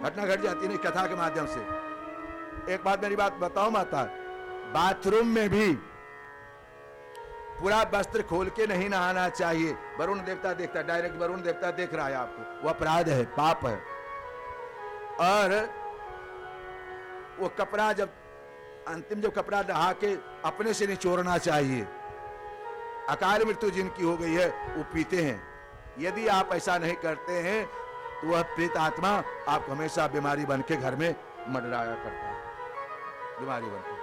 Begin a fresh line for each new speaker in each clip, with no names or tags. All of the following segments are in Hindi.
घटना घट जाती है कथा के माध्यम से। एक बात मेरी बात बताओ माता, बाथरूम में भी पूरा वस्त्र खोल के नहीं नहाना चाहिए। वरुण देवता देखता है, डायरेक्ट वरुण देवता देख रहा है आपको, वो अपराध है, पाप है। और वो कपड़ा जब अंतिम जब कपड़ा नहा के अपने से निचोड़ना चाहिए। अकाल मृत्यु जिनकी हो गई है वो पीते हैं। यदि आप ऐसा नहीं करते हैं तो वह प्रेत आत्मा आपको हमेशा बीमारी बन के घर में मंडराया करता है, बीमारी बन के।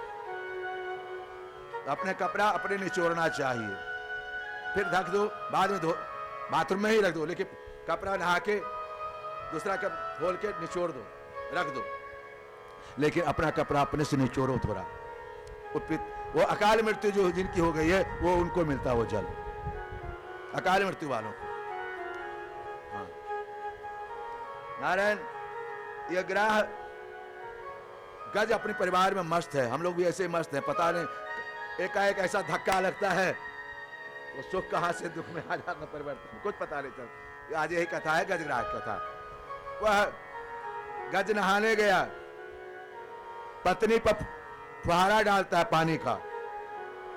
तो अपने कपड़ा अपने निचोड़ना चाहिए, फिर ढक दो, बाद में धो, बाथरूम में ही रख दो, लेकिन कपड़ा नहा के दूसरा कप खोल के निचोड़ दो, रख दो, लेकिन अपना कपड़ा अपने से निचोड़ो थोड़ा। वो अकाल मृत्यु जो जिनकी हो गई है वो उनको मिलता वो जल, अकाल मृत्यु वालों को। हाँ। नारायण, ये ग्रह गज अपने परिवार में मस्त है, हम लोग भी ऐसे मस्त हैं। पता नहीं एकाएक ऐसा धक्का लगता है, वो सुख कहां से दुख में आ जाता परिवर्तन, कुछ पता नहीं चलता। आज यही कथा है, गज ग्राह कथा। वह गज नहाने गया, पत्नी पर फुहारा डालता है पानी का,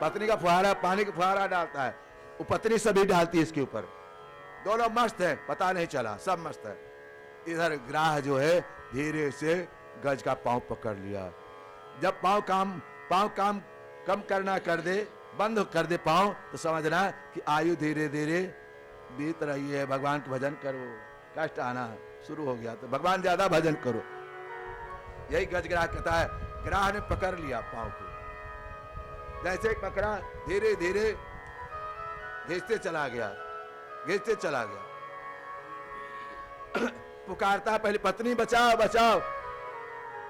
पत्नी का फुहारा, पानी का फुहारा डालता है, वो पत्नी सभी डालती है इसके ऊपर। दोनों मस्त है, पता नहीं चला, सब मस्त है। इधर ग्राह जो है धीरे से गज का पांव पकड़ लिया। जब पांव काम कम करना कर दे, बंद कर दे पांव, तो समझना कि आयु धीरे धीरे बीत रही है। भगवान का भजन करो, कष्ट आना शुरू हो गया तो भगवान ज्यादा भजन करो। यही गज ग्राह कथा है। ग्राह ने पकड़ लिया पांव को, जैसे पकड़ा धीरे धीरे घिसते चला गया, घिसते चला गया। पुकारता पहले पत्नी बचाओ बचाओ,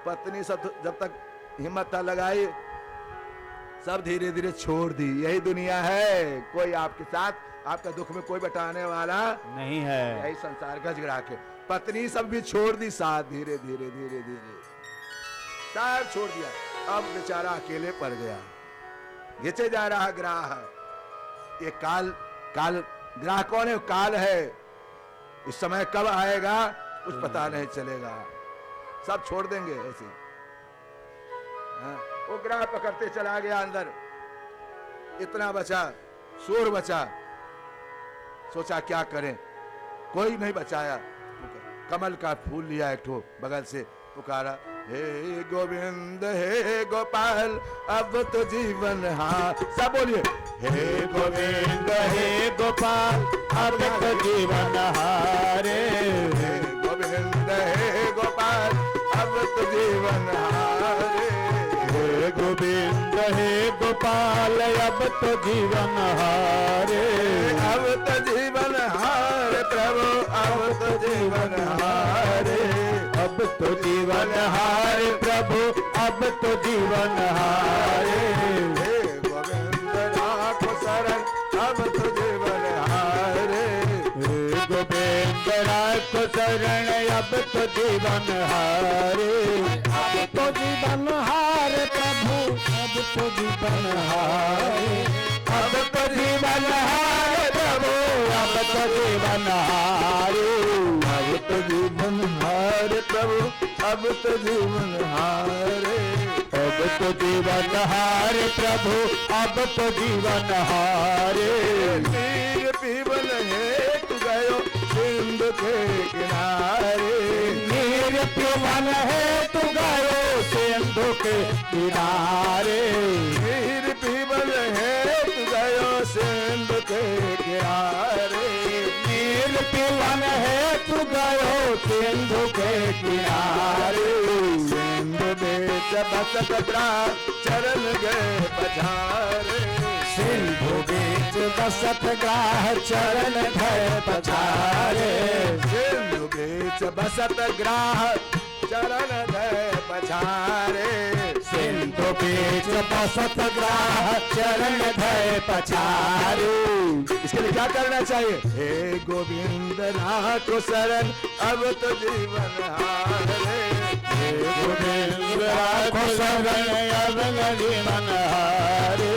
पत्नी सब जब तक हिम्मत था लगाई, सब धीरे धीरे छोड़ दी। यही दुनिया है, कोई आपके साथ आपका दुख में कोई बटाने वाला
नहीं है।
यही संसार गज ग्राह के। पत्नी सब भी छोड़ दी साथ, धीरे धीरे धीरे धीरे सब छोड़ दिया। अब बेचारा अकेले पड़ गया, घिचे जा रहा ग्राह। ये काल ग्राह कौन है? काल है। इस समय कब आएगा कुछ पता नहीं चलेगा, सब छोड़ देंगे ऐसे। वो ग्राह पकड़ते चला गया अंदर, इतना बचा, शोर बचा। सोचा क्या करें, कोई नहीं बचाया। कमल का फूल लिया एक ठो बगल से, पुकारा हे गोविंद हे गोपाल अब तो जीवन हाँ। सब बोलिए हे गोविंद हे गोपाल अब तो जीवन हारे। हे गोविंद हे गोपाल अब तो जीवन हारे।
हे गोविंद हे गोपाल अब तो जीवन हारे।
अब तो जीवन हारे प्रभु, अब तो जीवन हारे।
अब तो जीवन हारे प्रभु, अब तो जीवन हारे।
हे गोविंद राखो शरण अब तो जीवन हारे।
हे गोविंद राखो शरण अब तो जीवन हारे। अब तो जीवन हारे प्रभु, अब तो जीवन हारे। अब तो जीवन हारे प्रभु, अब तो जीवन हारे।
अब तो जीवन हारे प्रभु, अब तो जीवन हारे।
अब तो जीवन हारे प्रभु, अब तो जीवन हारे।
नीर पीवन हेतु गयो सिंधु के किनारे।
नीर पीवन हेतु गयो सिंधु के किनारे।
नीर पीवन हेतु गयो सिंधु के किनारे।
नीर पीवन हेतु गयो सिंधु के किनारे।
सिंधु बेच बसत ग्राह चरण गए पधारे।
सिंधु बीच बसत ग्राह चरण भय पछारे।
सिंधु बीच बसत ग्राह चरण गए पछारे।
सिंधु बीच बसत ग्राह चरण भय पछारे।
इसके लिए क्या करना चाहिए? हे गोविंद राखो शरण अब तो जीवन हारे।
हे गोविंद राखो शरण अब तो जीवन हारे।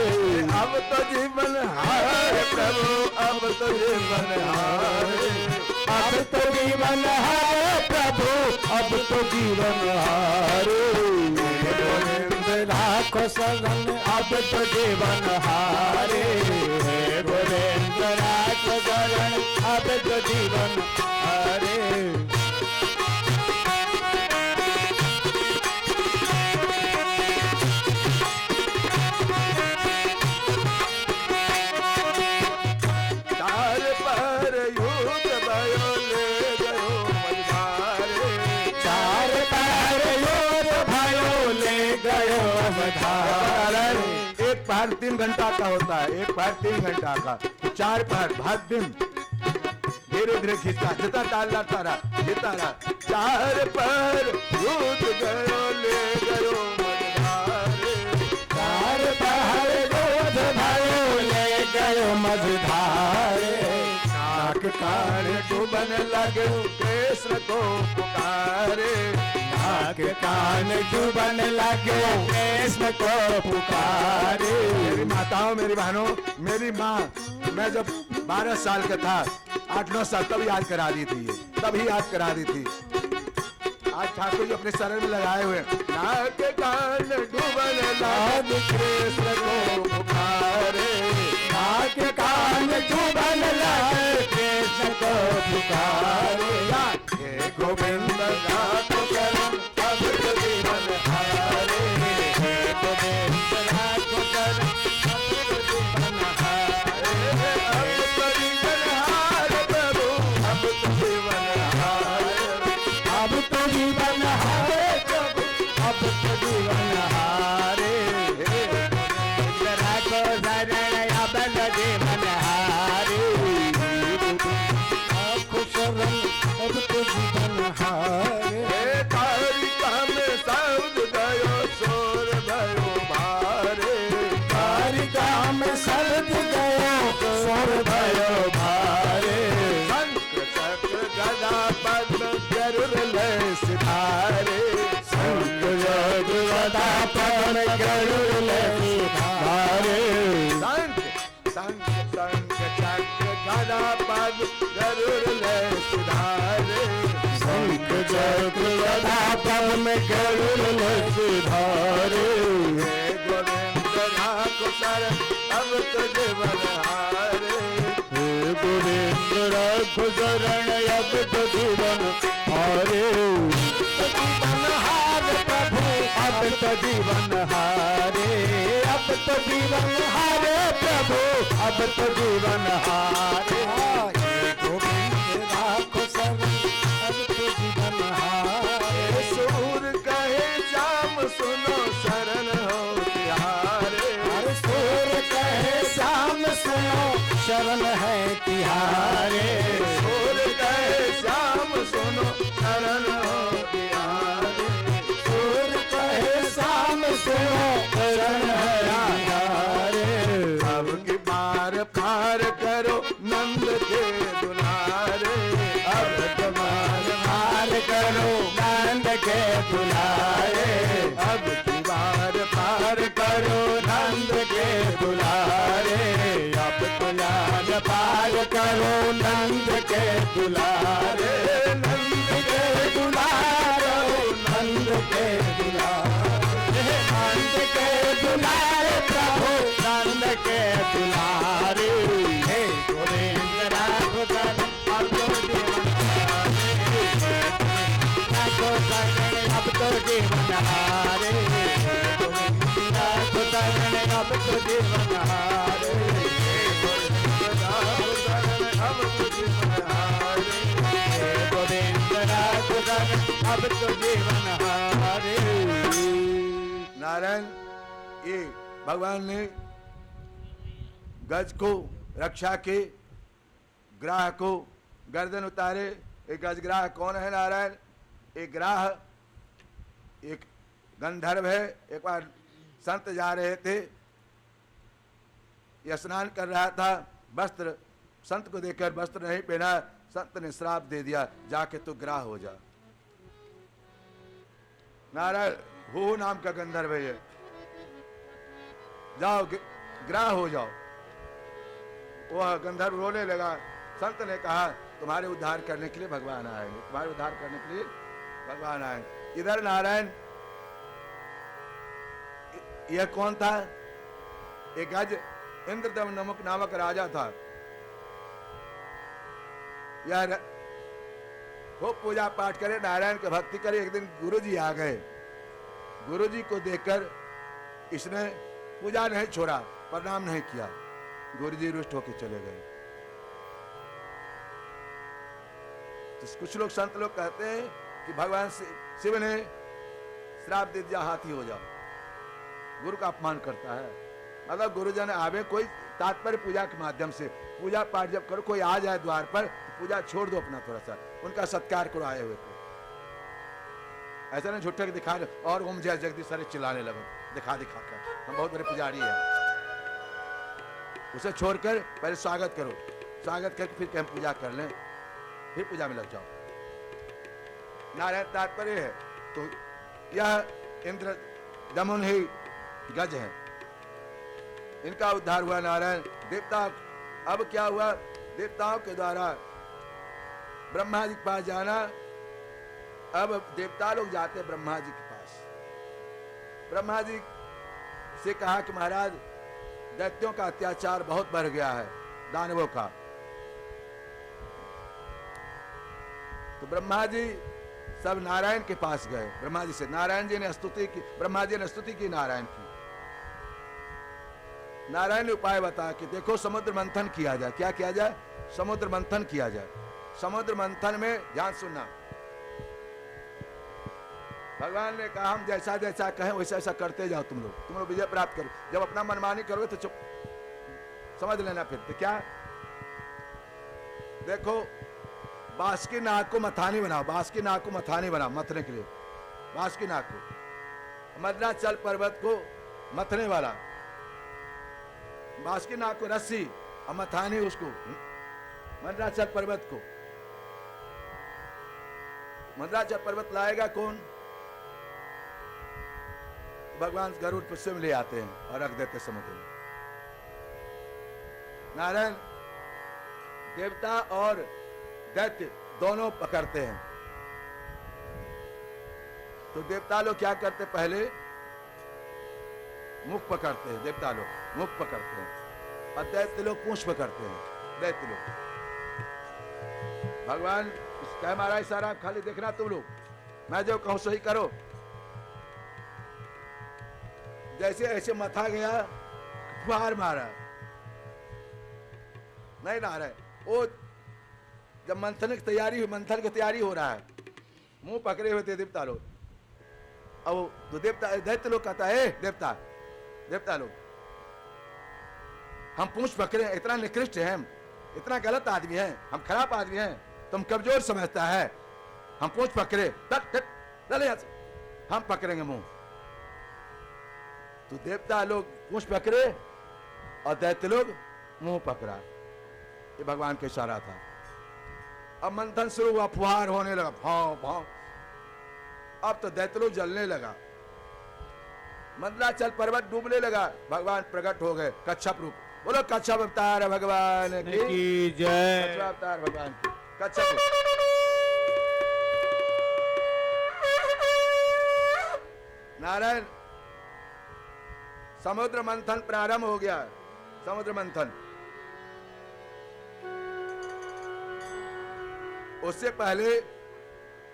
अब तो जीवन हारे प्रभु, अब तो जीवन हारे।
अब तो जीवन हारे प्रभु, अब तो जीवन हारे। गोविंद राखो शरण, अब तो जीवन हारे। गोविंद राखो शरण, अब तो जीवन हारे।
एक पहाड़ 3 घंटा का होता है, एक पहाड़ 3 घंटा का, तो 4 पहाड़ भाग दिन धीरे धीरे खींचता, जितना टाल लाता रहा, जितना रहा। 4 पहाड़ युद्ध गयो ले गयो मझधारे।
4 पहाड़ युद्ध भयो ले गयो मझधारे।
नाक कान डूबन लगे कृष्ण को पुकारे।
नाक कान डूबन लगे कृष्ण को पुकारे।
मेरी माताओं, मेरी बहनों, मेरी माँ, मैं जब 12 साल का था, 8-9 साल, तब याद करा दी थी, ये तभी याद करा दी थी। आज ठाकुर जी अपने शरण में लगाए हुए, नाक कान डूबन लगे कृष्ण को पुकारे।
नाक कान डूबन लगे कृष्ण को पुकारे।
हे गोविंद राखो शरण, अब तो जीवन हारे।
हे गोविंद राखो शरण, अब तो जीवन हारे।
अब तो जीवन हारे प्रभु, अब तो जीवन हारे।
अब तो जीवन हारे प्रभु, अब तो जीवन हारे। हे गोविंद राखो शरण, अब तो जीवन हारे। राखो शरण, अब तो जीवन हारे।
हे तारिका में शब्द गयो शोर भयो भारे।
तारिका में शब्द गयो शोर भयो भारे।
शंख चक्र गदा पद्म गरुड़ लय सिधारे।
शंख चक्र गदा पद्म गरुड़ लय सिधारे।
शंख शंख शंख चक्र गदा पद्म गरुड़ लय सिधारे।
शंख चक्र गदा पद्म गरुड़ लय सिधारे।
हे गोविंद राखो शरण, अब तो जीवन हारे।
हे गोविंद राखो शरण, अब तो जीवन हारे। जीवन हारे प्रभु, अब तो जीवन हारे। अब तो जीवन हारे प्रभु, अब तो जीवन हारे। हे गोविंद राखो शरण, अब तो जीवन हारे।
सूर कहे श्याम सुनो शरण हो तिहारे।
हर सूर कहे श्याम सुनो शरण है तिहारे।
सूर कहे श्याम सुनो शरण हो तिहारे।
सूर कहे श्याम सुनो शरण है तिहारे।
अब की बार पार करो नंद के दुलारे।
अब तुम्हार मार करो नंद के दुलारे।
अब की बार पार
करो नंद के दुलारे। अब तुलार पार करो नंद के दुलारे। नंद के दुलारो, नंद के दुलारे। नंद के दुलारे प्रभु, नंद के दुलारे। हे गोविंद राखो शरण, अब तो जीवन हारे। राखो शरण, अब तो जीवन हारे। गोविंद राखो शरण, अब तो जीवन हारे।
अब तो जीवन हारे।
हे गोविंद राखो शरण, अब तो जीवन हारे।
नारायण, ये भगवान ने गज को रक्षा के, ग्राह को गर्दन उतारे। एक गजग्राह कौन है नारायण? एक ग्राह एक गंधर्व है। एक बार संत जा रहे थे, ये स्नान कर रहा था, वस्त्र संत को देखकर वस्त्र नहीं पहना, संत ने श्राप दे दिया, जाके तो ग्राह हो जा। नारायण हो नाम का गंधर्व है ये, जाओ ग्राह हो जाओ। वह गंधर्व रोने लगा। संत ने कहा तुम्हारे उद्धार करने के लिए भगवान आएंगे, तुम्हारे उद्धार करने के लिए भगवान आएंगे। इधर नारायण, यह कौन था? एक गज इंद्रदमन नामक राजा था। यह खूब पूजा पाठ करे, नारायण की भक्ति करे। एक दिन गुरुजी आ गए। गुरुजी को देखकर इसने पूजा नहीं छोड़ा, प्रणाम नहीं किया। गुरुजी रुष्ट होकर चले गए। तो कुछ लोग संत लोग कहते हैं कि भगवान शिव ने श्राप दे दिया, हाथी हो जाओ। गुरु का अपमान करता है। मतलब गुरुजन आवे, कोई तात्पर्य पूजा के माध्यम से पूजा पाठ जब करो, कोई आ जाए द्वार पर तो पूजा छोड़ दो अपना, थोड़ा सा उनका सत्कार करो आए हुए को। ऐसा नहीं झूठे के दिखा रहे और ओम जय जगदीश सारे चिल्लाने लगो दिखा दिखा कर, हम बहुत बड़े पुजारी हैं। उसे छोड़कर पहले स्वागत करो, स्वागत करके फिर हम पूजा कर लें, फिर पूजा में लग जाओ। नारायण तात्पर्य है। तो यह इंद्र दमन ही गज है, इनका उद्धार हुआ। नारायण देवता, अब क्या हुआ? देवताओं के द्वारा ब्रह्मा जी के पास जाना। अब देवता लोग जाते ब्रह्मा जी के पास। ब्रह्मा जी से कहा कि महाराज दैत्यों का अत्याचार बहुत बढ़ गया है, दानवों का। तो ब्रह्मा जी सब नारायण के पास गए। ब्रह्मा जी से नारायण जी ने स्तुति की, ब्रह्मा जी ने स्तुति की नारायण की। नारायण ने उपाय बताया कि देखो समुद्र मंथन किया जाए। क्या किया जाए? समुद्र मंथन किया जाए। समुद्र मंथन में ध्यान सुनना, भगवान ने कहा हम जैसा जैसा कहें वैसा ऐसा करते जाओ। तुम लोग विजय प्राप्त करो। जब अपना मनमानी करोगे तो चुप समझ लेना। फिर तो क्या देखो, बांस की नाक को मथानी बनाओ, बांस की नाक को मथानी बनाओ मथने के लिए। बांस की नाक को, मद्राचल पर्वत को मथने वाला, बांस की नाक को रस्सी और मथानी उसको, मद्राचल पर्वत को। मद्राचल पर्वत लाएगा कौन? भगवान गरुड़ पर स्वयं ले आते हैं और रख देते समुद्र में। नारायण देवता और दैत्य दोनों पकड़ते हैं। तो देवता लोग क्या करते? पहले मुख पकड़ते हैं, देवता लोग मुख पकड़ते हैं और दैत्य लोग पूंछ पकड़ते हैं। दैत्य लोग, भगवान क्या महाराज सारा खाली देखना तुम लोग, मैं जो कहूं सही करो। जैसे ऐसे मथा गया, फुहार मारा, नहीं ना रहा है वो। जब मंथन की तैयारी, मंथन की तैयारी हो रहा है, मुंह पकड़े हुए थे देवता लोग। अब तो देवता दैत्य लोग कहता है देवता लोग हम पूंछ पकड़े, इतना निकृष्ट है, हम इतना गलत आदमी है, हम खराब आदमी हैं, तुम कमजोर समझता है, हम पूंछ पकड़े, हम पकड़ेंगे मुंह। तो देवता लोग पूंछ पकड़े और दैत्य लोग मुंह पकड़ा। ये भगवान का इशारा था। अब मंथन शुरू हुआ, फुहार होने लगा, भाव भाव। अब तो दैत्य लोग जलने लगा, मंदराचल पर्वत डूबने लगा। भगवान प्रकट हो गए कच्छप रूप। बोलो कच्छप अवतार भगवान की
जय।
कच्छप अवतार भगवान की। कच्छप नारायण, समुद्र मंथन प्रारंभ हो गया। समुद्र मंथन, उससे पहले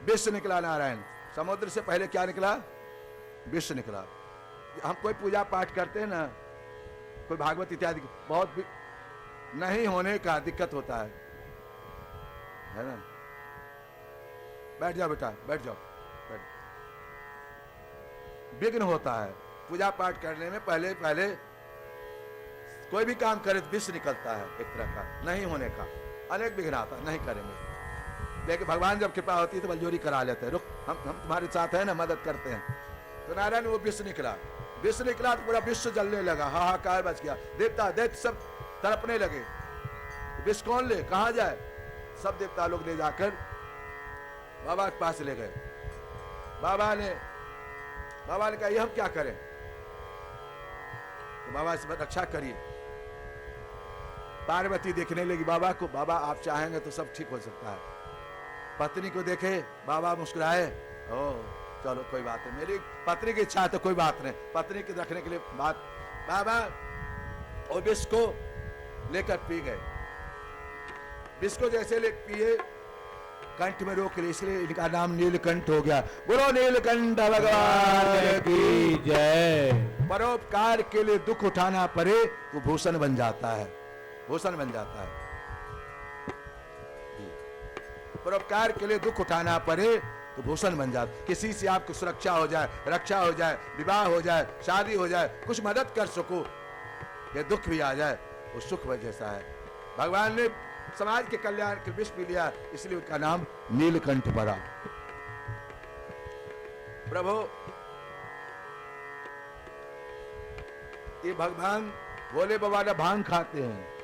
विष निकला। नारायण, समुद्र से पहले क्या निकला? विष निकला। हम कोई पूजा पाठ करते हैं ना, कोई भागवत इत्यादि, बहुत नहीं होने का दिक्कत होता है ना। बैठ जाओ बेटा, बैठ जाओ, बैठ। विघ्न होता है पूजा पाठ करने में। पहले पहले कोई भी काम करे तो विष निकलता है, एक तरह का नहीं होने का, अनेक विघ्न आता, नहीं करेंगे। लेकिन भगवान जब कृपा होती है तो बलजोरी करा लेते हैं, रुक हम तुम्हारे साथ हैं ना, मदद करते हैं। तो नारायण वो विष निकला। विष निकला तो पूरा विश्व जलने लगा, हाहाकार बच गया। देवता दैत्य सब तड़पने लगे। विष कौन ले, कहाँ जाए? सब देवता लोग ले जाकर बाबा के पास ले गए। बाबा ने कहा ये हम क्या करें? तो बाबा से रक्षा करिए। पार्वती देखने लगी बाबा को, बाबा आप चाहेंगे तो सब ठीक हो सकता है। पत्नी को देखे, बाबा मुस्कुराए, ओ चलो कोई बात नहीं, मेरी पत्नी की इच्छा है तो कोई बात नहीं। पत्नी के रखने के लिए बात, बाबा और विष को लेकर पी गए। विष को जैसे ले पिए, कंठ में रोक लिए, इसलिए इनका नाम नीलकंठ हो गया। बोलो नीलकंठ भगवान की
जय।
परोपकार के लिए दुख उठाना पड़े तो भूषण बन जाता है, भूषण बन जाता है। परोपकार के लिए दुख उठाना पड़े तो भूषण बन जाता। किसी से आपको सुरक्षा हो जाए, रक्षा हो जाए, विवाह हो जाए, शादी हो जाए, कुछ मदद कर सको, ये दुख भी आ जाए वो सुख जैसा है। भगवान ने समाज के कल्याण के विष पी लिया, इसलिए उनका नाम नीलकंठ पड़ा। प्रभु ये भगवान भोले बाबा न भांग खाते हैं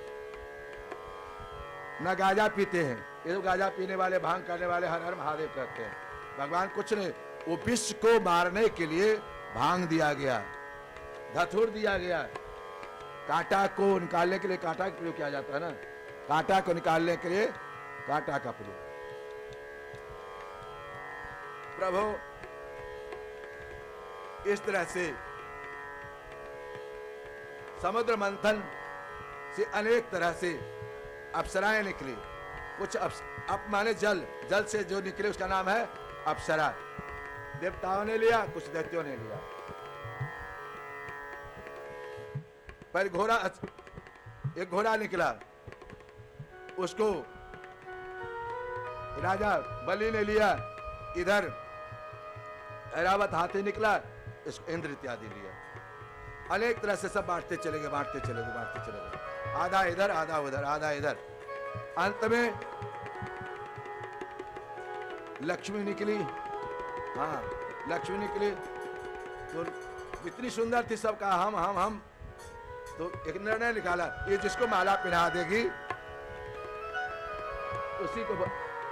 न गांजा पीते हैं। ये तो गांजा पीने वाले, भांग करने वाले हर हर महादेव कहते हैं। भगवान कुछ नहीं, वो विष को मारने के लिए भांग दिया गया, धतूर दिया गया। कांटा को निकालने के लिए कांटा का प्रयोग किया जाता है ना, कांटा को निकालने के लिए कांटा का प्रयोग। प्रभु इस तरह से समुद्र मंथन से अनेक तरह से अप्सराएं निकली। कुछ अप माने जल, जल से जो निकले उसका नाम है अप्सरा। देवताओं ने लिया, कुछ दैत्यों ने लिया। पर घोड़ा, एक घोड़ा निकला, उसको राजा बलि ने लिया। इधर ऐरावत हाथी निकला, इसको इंद्र इत्यादि लिया। अनेक तरह से सब बांटते चले गए, बांटते चले गए, बांटते चले गए। आधा इधर, आधा उधर, आधा इधर। अंत में लक्ष्मी निकली। हाँ, लक्ष्मी निकली तो इतनी सुंदर थी, सबका हम। तो एक निर्णय निकाला, ये जिसको माला पहना देगी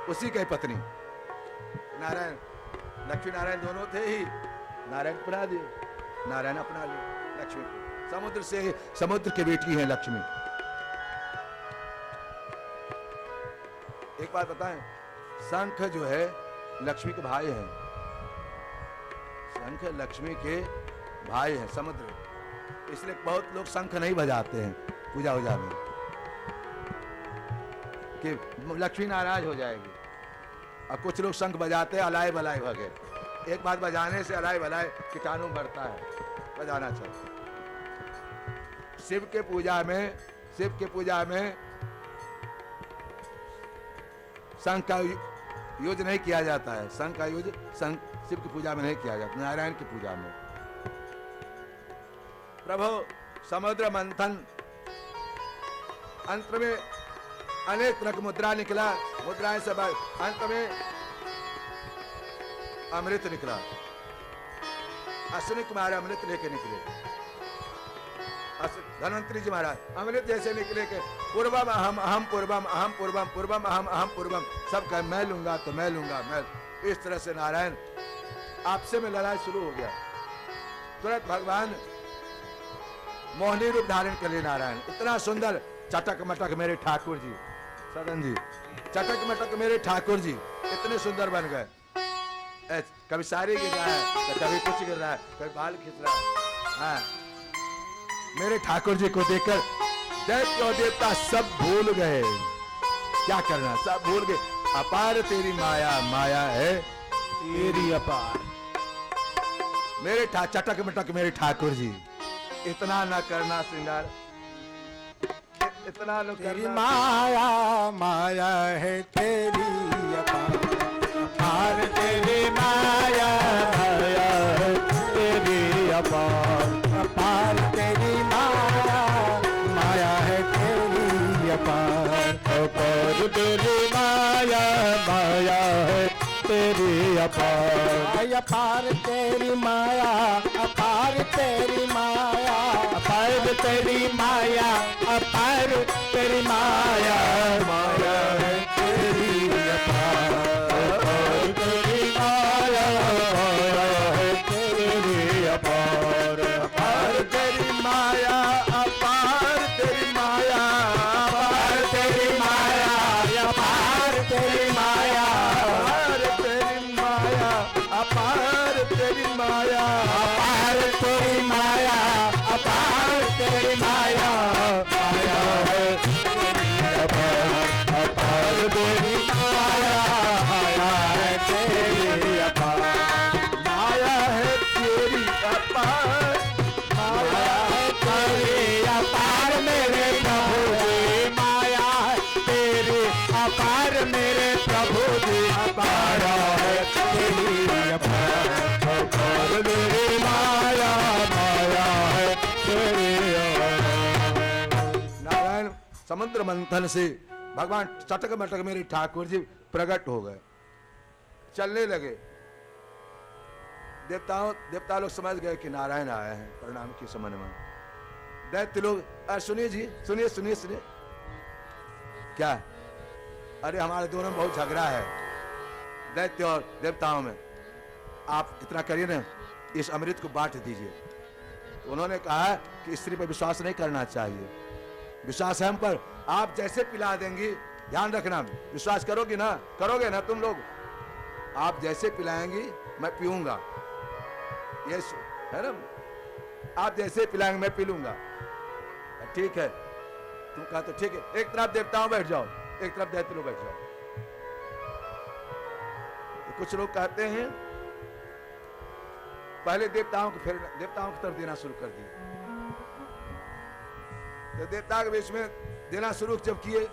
उसी की पत्नी। नारायण, लक्ष्मी नारायण दोनों थे ही। नारायण अपना दिए, नारायण अपना लिए लक्ष्मी को। समुद्र से, समुद्र की बेटी है लक्ष्मी। एक बात बताएं, शंख जो है लक्ष्मी के भाई हैं। शंख लक्ष्मी के भाई हैं, समुद्र। इसलिए बहुत लोग शंख नहीं बजाते हैं पूजा वूजा में कि लक्ष्मी नाराज हो जाएगी। और कुछ लोग शंख बजाते हैं, अलाय बलाय भगे। एक बात, बजाने से अलाय बलाय कीटाणु बढ़ता है, बजाना चाहिए। शिव के पूजा में शंख का यूज नहीं किया जाता है। शंख का यूज शिव की पूजा में नहीं किया जाता, नारायण की पूजा में। प्रभु समुद्र मंथन, अंत में अनेक तरह की मुद्रा निकला। मुद्राएं सब अंत में अमृत निकला। अश्विनी कुमार अमृत लेके निकले। धनवंतरी जी महाराज अमृत जैसे निकले के पूर्वम अहम पूर्वम, अहम पूर्वम, पूर्वम अहम पूर्वम। सब कहे मैं लूंगा तो मैं लूंगा, मैं। इस तरह से नारायण आपसे में लड़ाई शुरू हो गया। तुरंत भगवान मोहिनी रूप धारण कर लिए। नारायण इतना सुंदर, चटक मटक मेरे ठाकुर जी, सदन जी, चटक मटक मेरे ठाकुर जी इतने सुंदर बन गए। कभी साड़ी गिर रहा है तो कभी कुछ गिर रहा है, कभी बाल खींच रहा है। हाँ, मेरे ठाकुर जी को देखकर दैत्य और देवता सब भूल गए। क्या करना, सब भूल गए। अपार तेरी माया, माया है तेरी अपार। मेरे चटक मटक मेरे ठाकुर जी, इतना न करना श्रृंगार, इतना न
तेरी
करना।
माया, माया है तेरी अपार। अपार तेरी माया, माया है तेरी अपार। अपार तेरी माया, माया है तेरी अपार। अपार तेरी माया, माया है तेरी अपार। अपार तेरी माया, अपार तेरी माया। अपार तेरी माया, अपार तेरी माया, माया है तेरी अपार। अपार तेरी माया, माया है तेरी अपार। अपार तेरी माया, अपार तेरी माया,
तेरी माया,
अपार तेरी माया, अपार तेरी माया, माया है अपार, अपार तेरी माया, माया है तेरी अपार,
माया है तेरी अपार,
माया है तेरी अपार मेरे प्रभु जी, माया है तेरी अपार मेरे प्रभु जी, माया है तेरी अपार, अपार मेरी माया, माया है तेरी अपार।
नारायण समुद्र मंथन से भगवान चटक मटक मेरे ठाकुर जी प्रकट हो गए, चलने लगे। देवता लोग समझ गए कि नारायण आए हैं प्रणाम के समय में। दैत्य लोग, सुनिए जी, सुनिए सुनिए सुनिए। क्या? अरे हमारे दोनों में बहुत झगड़ा है, दैत्य और देवताओं में। आप इतना करिए ना, इस अमृत को बांट दीजिए। तो उन्होंने कहा कि स्त्री पर विश्वास नहीं करना चाहिए, विश्वास है हम पर। आप जैसे पिला देंगी, ध्यान रखना, विश्वास करोगे ना, करोगे ना तुम लोग, आप जैसे पिलाएंगी मैं पीऊंगा, ये है ना, आप जैसे पिलाएंगे मैं पी लूंगा। ठीक है, तुम कहा तो ठीक है। एक तरफ देवताओं बैठ जाओ, एक तरफ दैत्य लोग बैठ जाओ। तो कुछ लोग कहते हैं पहले देवताओं को, फिर देवताओं की तरफ देना शुरू कर दिया। तो देवता के बीच में देना शुरू जब किए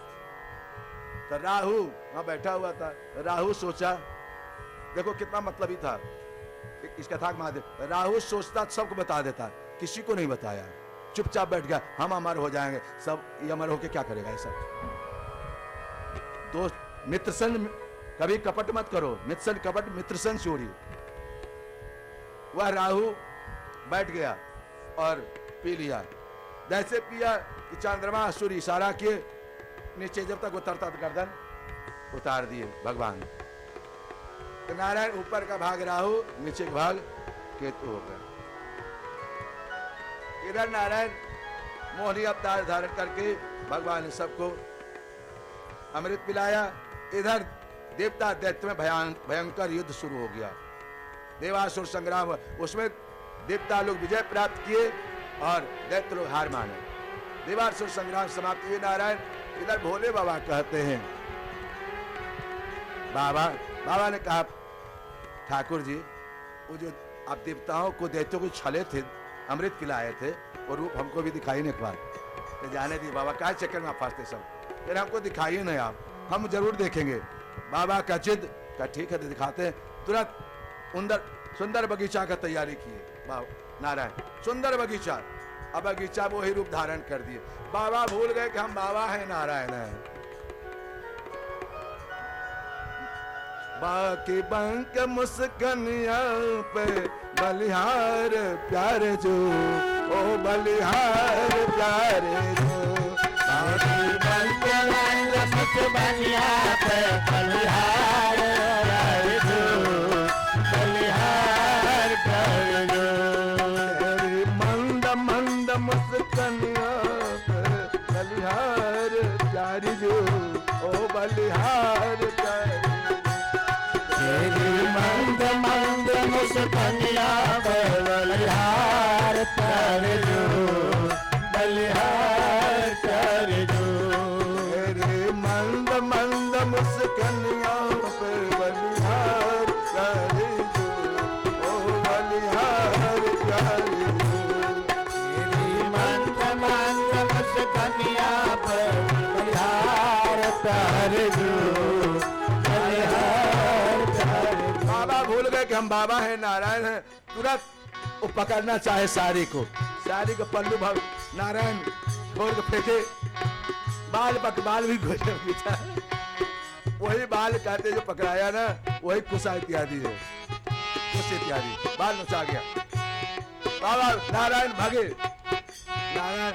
तो राहु वहां बैठा हुआ था। राहु सोचा, देखो कितना मतलब ही था इस कथा के माध्यम। राहु सोचता सबको बता देता, किसी को नहीं बताया, चुपचाप बैठ गया। हम अमर हो जाएंगे सब, ये अमर होके क्या करेगा ये सब। दोस्त मित्र सन कभी कपट मत करो, मित्र सन कपट, मित्र सन चोरी। वह राहु बैठ गया और पी लिया। जैसे पिया कि चंद्रमा सूर्य इशारा किए, नीचे जब तक उतरता तो गर्दन उतार दिए भगवान। तो नारायण ऊपर का भाग राहु, नीचे का भाग केतु हो गया। इधर नारायण मोहनी अवतार धारण करके भगवान ने सबको अमृत पिलाया। इधर देवता दैत्य में भयंकर युद्ध शुरू हो गया, देवासुर संग्राम। उसमें देवता लोग विजय प्राप्त किए और दैत्य लोग हार माने। देवासुर संग्राम समाप्त हुए। नारायण इधर भोले बाबा कहते हैं, बाबा ने कहा ठाकुर जी, वो जो आप देवताओं को दैत्यों को छले थे, अमृत पिलाए थे, वो रूप हमको भी दिखाई नहीं पाए। तो जाने दी बाबा, क्या चक्कर में आप फंसते सब, फिर हमको दिखाइए नहीं आप, हम जरूर देखेंगे। बाबा का जिद का ठीक है तो दिखाते हैं। तुरंत सुंदर बगीचा का तैयारी किए बाबा नारायण, सुंदर बगीचा। अब बगीचा वो ही रूप धारण कर दिए। बाबा भूल गए कि हम बाबा हैं, नारायण हैं। बाकी बंक मुस्कनिया पे बलिहार प्यारे जो, ओ बलिहार प्यारे जो।
बाकी बंक मुस्कनिया पे बलिहार प्यारे जो, बलिहार प्यारे जो।
तेरी मंद मंद मुस्कनिया पे बलिहार प्यारे जो, ओ बलिहार प्यारे।
तेरी मंद मंद मुस्कनिया पे बलिहार प्यारे जो, बलिहार प्यारे जो।
तेरी मंद मंद मुस्कनिया पे बलिहार प्यारे जो, ओ बलिहार प्यारे जो।
तेरी मंद मंद मुस्कनिया पे बलिहार प्यारे जो, बलिहार प्यारे जो।
बाबा भूल गए कि हम बाबा हैं, नारायण हैं। तुरंत वो पकड़ना चाहे साड़ी को, साड़ी को पल्लू भाव नारायण छोड़ के फेंके। बाल भी घुसा, वही बाल कहते जो पकड़ाया ना, वही कुशा इत्यादि है, कुश इत्यादि बाल नचा गया। बाबा नारायण भागे। नारायण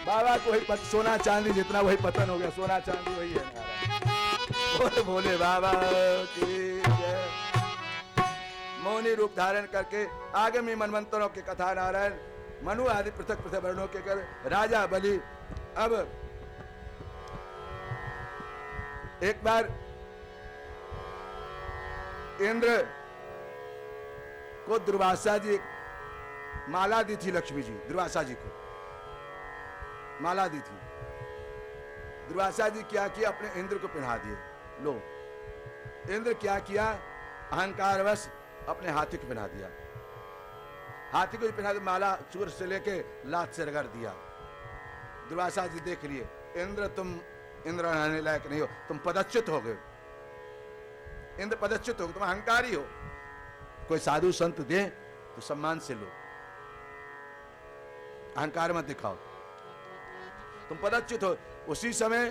बाबा को वही सोना चांदी जितना वही पतन हो गया, सोना चांदी वही है नारायण। बोले बाबा की जय। मौनी रूप धारण करके आगे में मनवंतरों की कथा नारायण मनु आदि पृथक पृथक वर्णों के कर राजा बलि। अब एक बार इंद्र को दुर्वासा जी माला दी थी, लक्ष्मी जी दुर्वासा जी को माला दी थी। दुर्वासा जी क्या किया, अपने इंद्र को पहना दिए। लो, इंद्र क्या किया, अहंकारवश अपने हाथी को पहना दिया। हाथी को पहना दिया, माला चूर से लेके लात से रगड़ दिया। दुर्वासा जी देख लिए, इंद्र तुम इंद्र रहने लायक नहीं हो, तुम पदच्युत हो गए, इंद्र पदच्युत हो गए, तुम अहंकारी हो। कोई साधु संत दे तो सम्मान से लो, अहंकार मत दिखाओ, तुम पदच्युत हो। उसी समय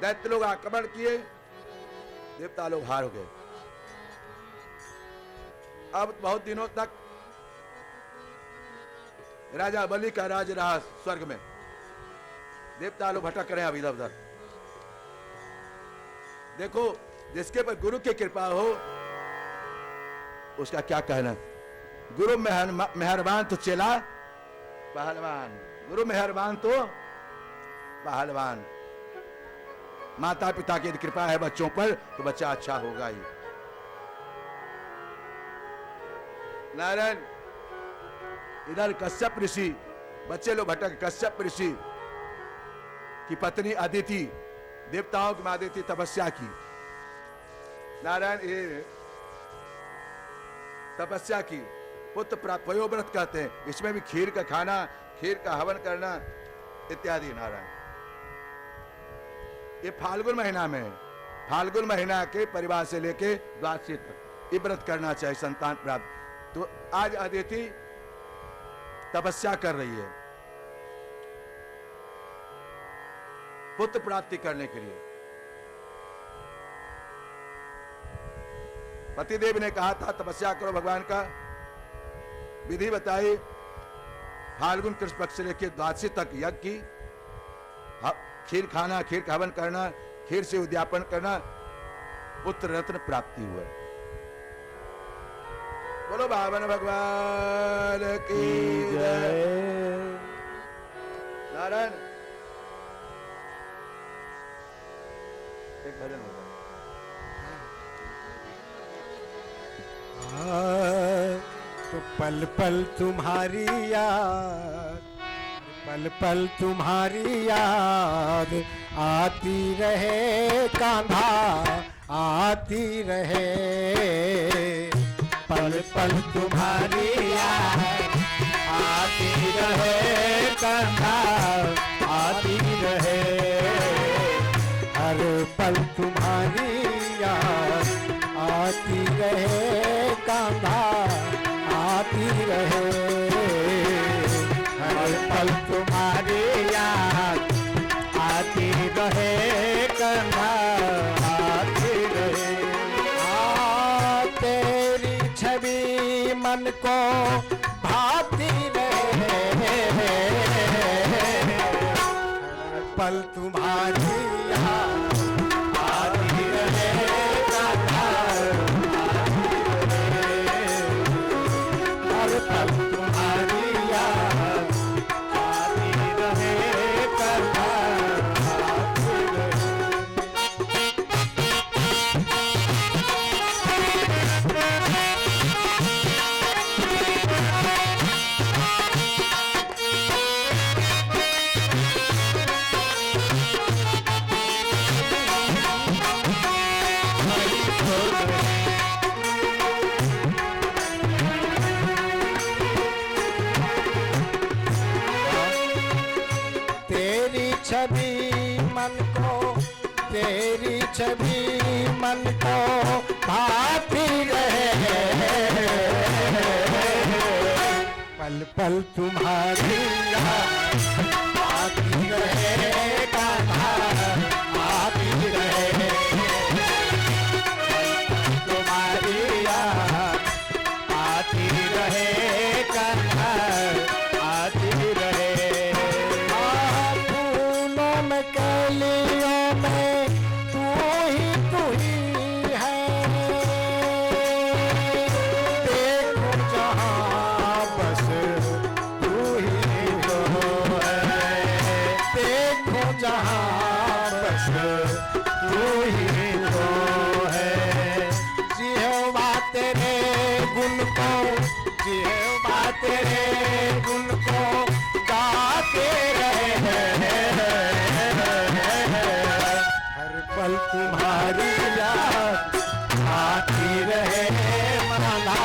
दैत्य लोग आक्रमण किए, देवता लोग हार हो गए। अब बहुत दिनों तक राजा बलि का राज रहा स्वर्ग में, देवता लोग भटक रहे हैं अब इधर उधर। देखो, जिसके पर गुरु की कृपा हो उसका क्या कहना। गुरु मेहरबान तो चेला पहलवान, गुरु मेहरबान तो पहलवान। माता पिता की कृपा है बच्चों पर तो बच्चा अच्छा होगा ही। नारायण, इधर कश्यप ऋषि, बच्चे लोग भटक, कश्यप ऋषि की पत्नी अदिति, देवताओं की मां अदिति तपस्या की। नारायण, ये तपस्या की, पुत्र प्राप्त, पयोव्रत कहते हैं। इसमें भी खीर का खाना, खीर का हवन करना इत्यादि। नारायण, ये फाल्गुन महीना में, फाल्गुन महीना के परिवार से लेके द्वादशी तक ये व्रत करना चाहिए संतान प्राप्त। तो आज अदिति तपस्या कर रही है पुत्र प्राप्ति करने के लिए। पतिदेव ने कहा था तपस्या करो, भगवान का विधि बताई। फाल्गुन कृष्ण पक्ष से लेकर द्वादशी तक यज्ञ की, खीर खाना, खीर का हवन करना, खीर से उद्यापन करना, पुत्र रत्न प्राप्ति हुआ। बोलो भावन भगवान की जय। नारायण, एक भजन होगा।
तो पल पल तुम्हारी याद, पल पल तुम्हारी याद आती रहे कान्हा, आती रहे। पल पल तुम्हारी याद आती रहे कान्हा, आती रहे। हर पल तुम्हारी याद आती रहे कान्हा, आती रहे। हर पल तुम्हारी याद आती रहे कान्हा, आती रहे। तेरी छवि मन को भाती रहे, पल तुम्हारी याद आती रहे कान्हा, हर पल तुम्हारी याद आती रहे कान्हा, आती रहे। तेरी छवि मन को, तेरी छवि मन को भाती रहे, पल पल तुम्हारी याद आती रहे कान्हा, आती रहे। तुम्हारी याद आती रहे कान्हा, आती रहे। फूलों में कलियों में तू ही है। देखो जहाँ बस तू ही तो है, देखो जहाँ बस तू गुण को जिह्वा तेरे गुण को गाते रहे। हर पल तुम्हारी याद आती रहे माला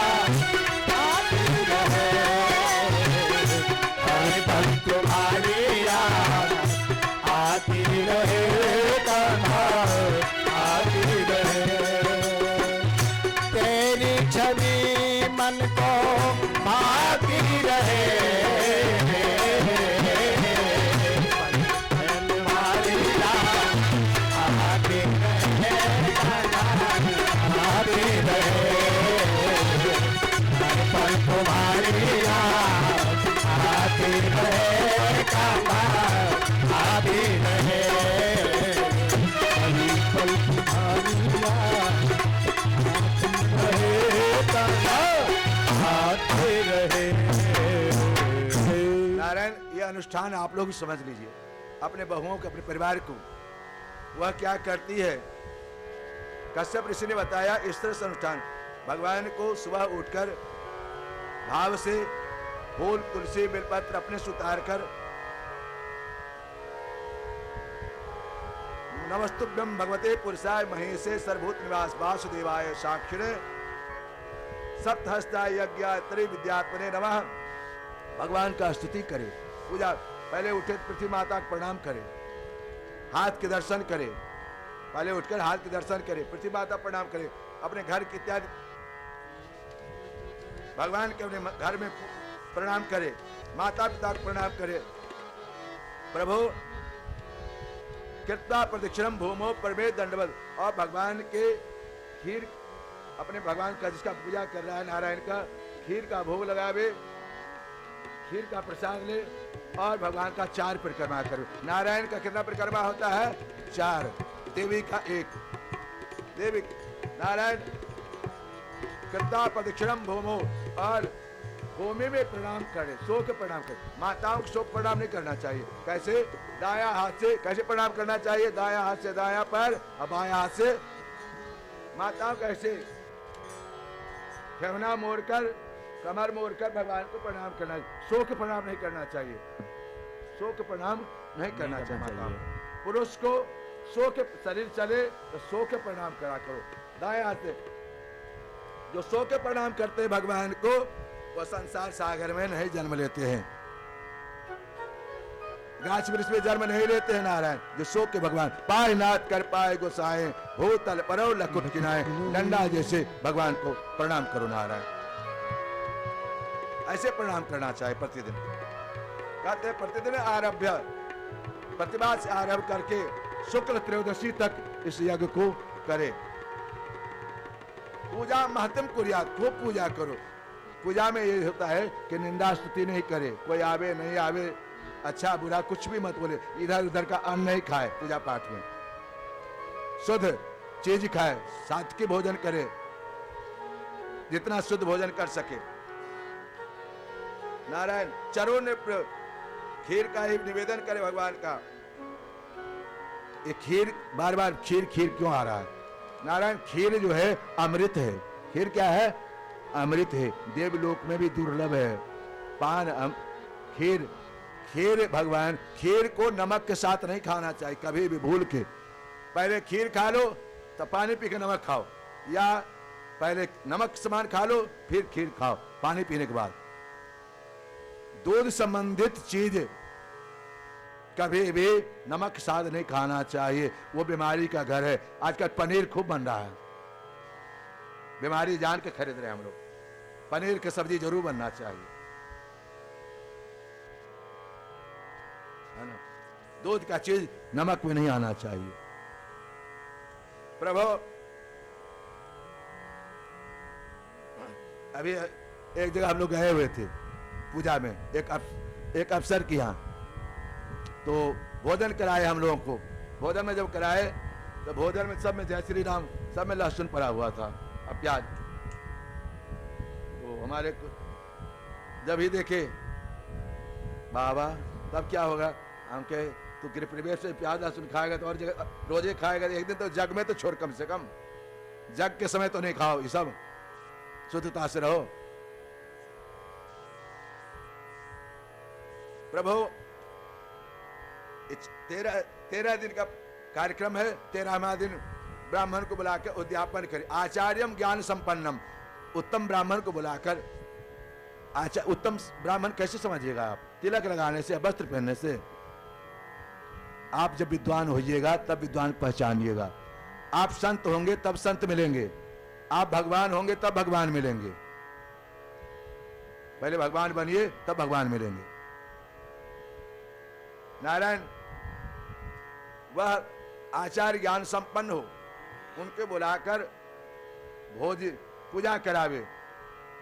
आती रहे। हर पल तुम्हारी याद आती रहे कान्हा आती रहे। तेरी छवि मन को भाती रहे। तुम्हारी याद आती रहे आती रहे। हर पल तुम्हारी याद आती रहे कान्हा आती रहे। हर पल तुम्हारी याद
नारायण, ये अनुष्ठान आप लोग भी समझ लीजिए, अपने बहुओं को, अपने परिवार को। वह क्या करती है, कश्यप ऋषि ने बताया इस तरह से अनुष्ठान। भगवान को सुबह उठकर भाव से फूल, तुलसी, बेलपत्र अपने से उतार कर नमस्तुभ्यं भगवते पुरुषाय महेशे सर्वभूत निवास वासुदेवाय साक्षिणे सप्तहस्ताय यज्ञात्री विद्यात्मने नमः। भगवान का स्तुति करे, पूजा। पहले उठे पृथ्वी माता को प्रणाम करे, हाथ के दर्शन करे। पहले उठकर हाथ के दर्शन करे, पृथ्वी माता प्रणाम करे, अपने घर के इत्यादि भगवान के अपने घर में प्रणाम करे, माता पिता को प्रणाम करे। प्रभु कृत्वा प्रदक्षिणम भूमो परमे दंडवत। और भगवान के खीर, अपने भगवान का जिसका पूजा कर रहा है नारायण का, खीर का भोग लगावे, खीर का प्रसाद ले और भगवान का 4 परिक्रमा करो। नारायण का कितना परिक्रमा होता है? 4। देवी का 1। देवी नारायण कृत्वा प्रदक्षिणम भूमो, और भूमि में प्रणाम करे, सो के प्रणाम करे। माताओं को सो प्रणाम नहीं करना चाहिए। कैसे? दाया हाथ से। कैसे प्रणाम करना चाहिए? दाया हाथ से दाया पैर और बाया हाथ से। माताओं कैसे? ठेवना मोड़कर, कमर मोड़कर भगवान को प्रणाम करना। सो के प्रणाम नहीं करना चाहिए। सो के प्रणाम नहीं करना चाहिए माताओं। पुरुष को सो के शरीर चले तो सो के प्रणाम करा करो, दाया हाथ से। जो सो के प्रणाम करते हैं भगवान को, वो संसार सागर में नहीं जन्म लेते हैं, गाछ वृक्ष में जन्म नहीं लेते हैं। नारायण जो सो के भगवान पाए नाथ कर पाए गोसाए, भूतल परो लकुट किनाए। डंडा जैसे भगवान को प्रणाम करो नारायण। ऐसे प्रणाम करना चाहिए प्रतिदिन। कहते हैं प्रतिदिन आरभ्य, प्रतिभा से आरंभ करके शुक्ल त्रयोदशी तक इस यज्ञ को करे। पूजा महत्तम कुरिया, खूब पूजा करो। पूजा में ये होता है कि निंदा स्तुति नहीं करे, कोई आवे नहीं आवे, अच्छा बुरा कुछ भी मत बोले, इधर उधर का अन्न नहीं खाए। पूजा पाठ में शुद्ध चीज खाए, सात्विक भोजन करे, जितना शुद्ध भोजन कर सके। नारायण चरो ने खीर का ही निवेदन करे भगवान का। ये खीर बार बार खीर खीर क्यों आ रहा है? नारायण खीर जो है अमृत है। खीर क्या है? अमृत है। देवलोक में भी दुर्लभ है। पान खीर, खीर भगवान, खीर को नमक के साथ नहीं खाना चाहिए कभी भी भूल के। पहले खीर खा लो तो पानी पी के नमक खाओ, या पहले नमक समान खा लो फिर खीर खाओ पानी पीने के बाद। दूध संबंधित चीज कभी भी नमक के साथ नहीं खाना चाहिए, वो बीमारी का घर है। आजकल पनीर खूब बन रहा है, बीमारी जान के खरीद रहे हैं हम लोग। पनीर की सब्जी जरूर बनना चाहिए, है ना। दूध का चीज नमक में नहीं आना चाहिए। प्रभु अभी एक जगह हम लोग गए हुए थे पूजा में, एक अफसर के यहाँ, तो भोजन कराए हम लोगों को। भोजन में जब कराए तो भोजन में सब में जय श्री राम, सब में लहसुन पड़ा हुआ था और प्याज। तो हमारे जब ही देखे बाबा, तब क्या होगा, हम कहे तू गृह प्रवेश से प्याज लहसुन खाएगा तो और जगह रोजे खाएगा, एक दिन तो जग में तो छोड़, कम से कम जग के समय तो नहीं खाओ ये सब। शुद्धता से रहो। प्रभु 13 दिन का कार्यक्रम है। 13वां दिन ब्राह्मण को बुलाकर उद्यापन करे। आचार्यम ज्ञान संपन्नम, उत्तम ब्राह्मण को बुलाकर। उत्तम ब्राह्मण कैसे समझिएगा आप? तिलक लगाने से, वस्त्र पहनने से। आप जब विद्वान होइएगा तब विद्वान पहचानिएगा। आप संत होंगे तब संत मिलेंगे। आप भगवान होंगे तब भगवान मिलेंगे। पहले भगवान बनिए तब भगवान मिलेंगे। नारायण वह आचार्य ज्ञान संपन्न हो, उनके बुलाकर पूजा करावे,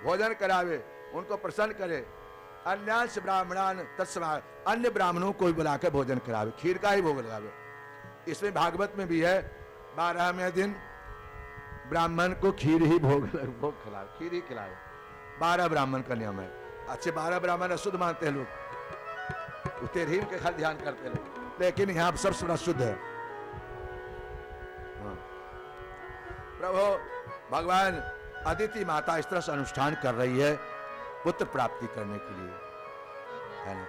भोजन करावे, उनको प्रसन्न करे। अन्यांश ब्राह्मणान तत्समा, अन्य ब्राह्मणों को भी बुलाकर भोजन करावे, खीर का ही भोग लगावे। इसमें भागवत में भी है 12वें दिन ब्राह्मण को खीर ही भोग खिलावे, खीर ही खिलावे। 12 ब्राह्मण का नियम है। अच्छे 12 ब्राह्मण अशुद्ध मानते हैं लोग, 13 के खाली ध्यान करते लोग, लेकिन यहाँ सबसे बड़ा शुद्ध है। हाँ। प्रभु भगवान अदिति माता इस तरह से अनुष्ठान कर रही है पुत्र प्राप्ति करने के लिए, है ना।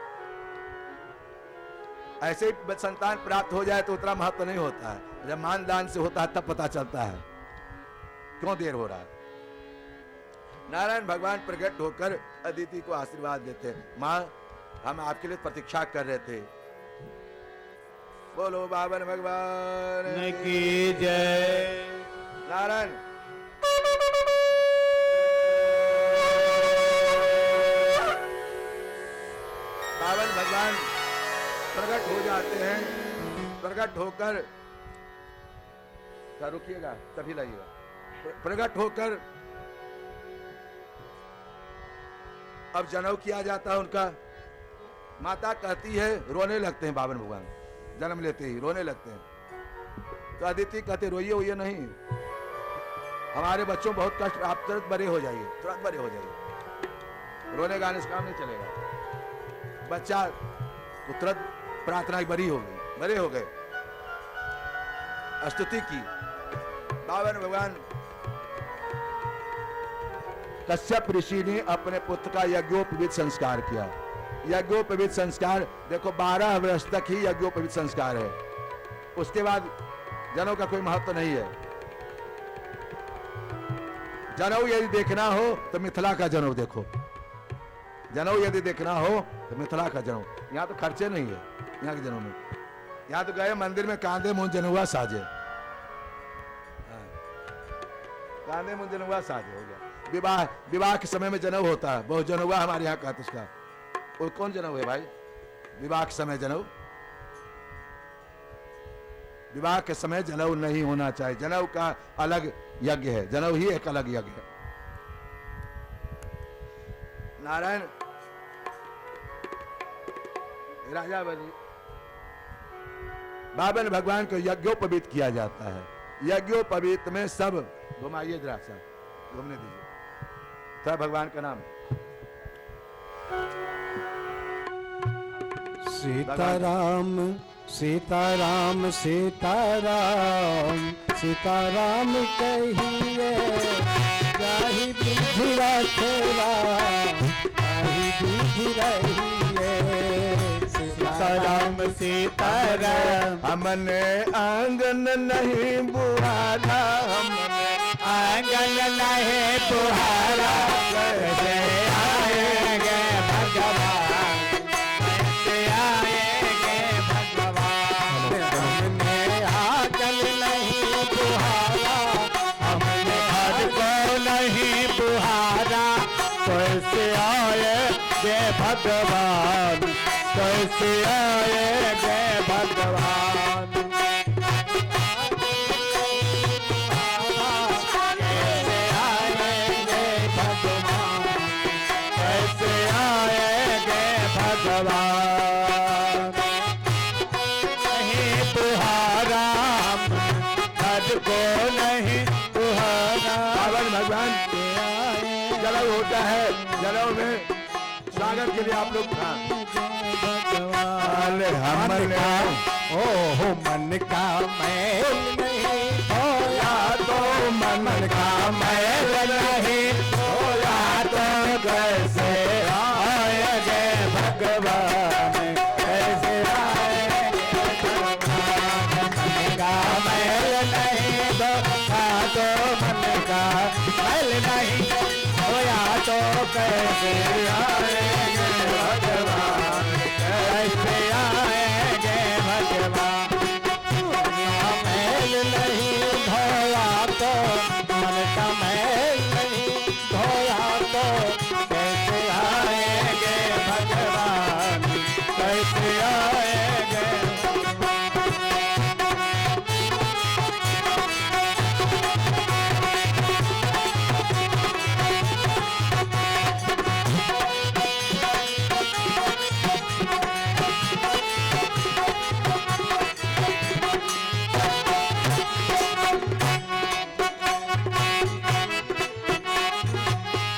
ऐसे ही संतान प्राप्त हो जाए तो उतना महत्व नहीं होता है। जब मान दान से होता है तब पता चलता है क्यों देर हो रहा है। नारायण भगवान प्रकट होकर अदिति को आशीर्वाद देते हैं। मां, हम आपके लिए प्रतीक्षा कर रहे थे। बोलो बाबन भगवान
की जय।
नारायण बाबन भगवान प्रकट हो जाते हैं। प्रकट होकर रुकिएगा तभी लाइएगा। प्रकट होकर अब जनेऊ किया जाता है उनका। माता कहती है, रोने लगते हैं बाबन भगवान, जन्म लेते ही रोने लगते हैं। तो अदिति कहते रोइए होइए नहीं, हमारे बच्चों बहुत कष्ट, आप तुरंत बड़े हो जाइए, तुरंत बड़े हो जाइए। रोने गाने से काम नहीं चलेगा। बच्चा को तुरंत प्रार्थना बड़ी हो गई, बड़े हो गए, स्तुति की। बाबन भगवान कश्यप ऋषि ने अपने पुत्र का यज्ञोपवीत संस्कार किया। यज्ञोपवीत संस्कार देखो 12 वर्ष तक ही यज्ञोपवीत संस्कार है। उसके बाद जनेऊ का कोई महत्व नहीं है। जनेऊ यदि देखना हो तो मिथिला का जनेऊ देखो। जनेऊ यदि देखना हो तो मिथिला का जनेऊ। यहाँ तो खर्चे नहीं है यहाँ के जनेऊ में। यहाँ तो गए मंदिर में कांधे मुंह जनेऊआ साजे, कांधे मुंह जनेऊआ साजे हो गया। विवाह के समय में जनेऊ होता है, बहुत जनेऊआ हमारे यहाँ का। उसका वो कौन जनेऊ है भाई? विवाह के समय जनेऊ, विवाह के समय जनेऊ नहीं होना चाहिए। जनेऊ का अलग यज्ञ है, जनेऊ ही एक अलग यज्ञ है। नारायण राजा बनी बाबन भगवान को यज्ञोपवीत किया जाता है। यज्ञोपवीत में सब घुमाइए जरा सा, घूमने दीजिए सब भगवान का नाम।
सीताराम सीताराम सीताराम सीताराम कहिए, जाहि विधि रखेला ताहि विधि रहिए। सीताराम सीताराम
हमने आंगन नहीं बुहारा, हमने
आंगन नहीं बुहारा, कैसे आएंगे भगवान, कैसे आएंगे भगवान। हमने आंगन नहीं बुहारा, हमने घर को नहीं बुहारा, कैसे आएंगे भगवान, कैसे आएंगे भगवान। भगवान नहीं तुहारा, घर को नहीं तुहारा।
बाबन भगवान जनेऊ होता है। जनेऊ में स्वागत के लिए आप लोग
मन का ओहो मन का मैल नहीं धोया तो मन का मैल नहीं कैसे आएंगे भगवान, कैसे आएंगे भगवान। मन का मैल नहीं धोया तो मन का मैल नहीं धोया तो कैसे आएंगे भगवान, कैसे आएंगे भगवान। मैल नहीं धोया तो मन का मैल नहीं धोया तो कैसे आएंगे भगवान, कैसे आएंगे।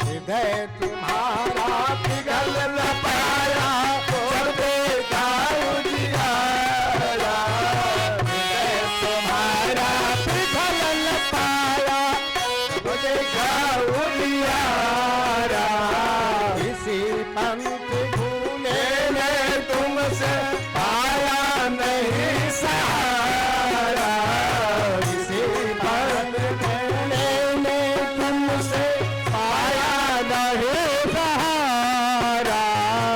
हृदय तुम्हारा पिघल न पाया जब देखा उजियारा, हृदय तुम्हारा पिघल न पाया जब देखा उजियारा। इसी पंथ भूले ने तुमसे पाया नहीं सहारा, इसी पंथ भूले ने तुमसे पाया नहीं सहारा।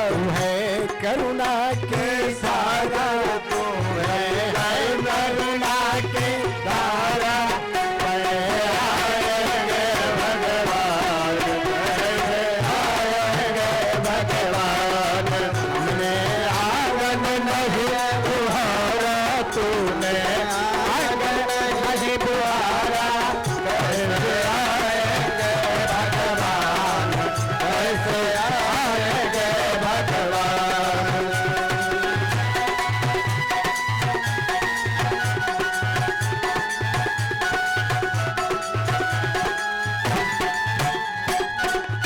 तू है करुणा के सारा, तू है करुणा के सारा, आएंगे भगवान, आएंगे भगवान। हमने आंगन नहीं बुहारा, तूने आंगन नहीं बुहारा, कैसे आएंगे भगवान, कैसे आएंगे भगवान।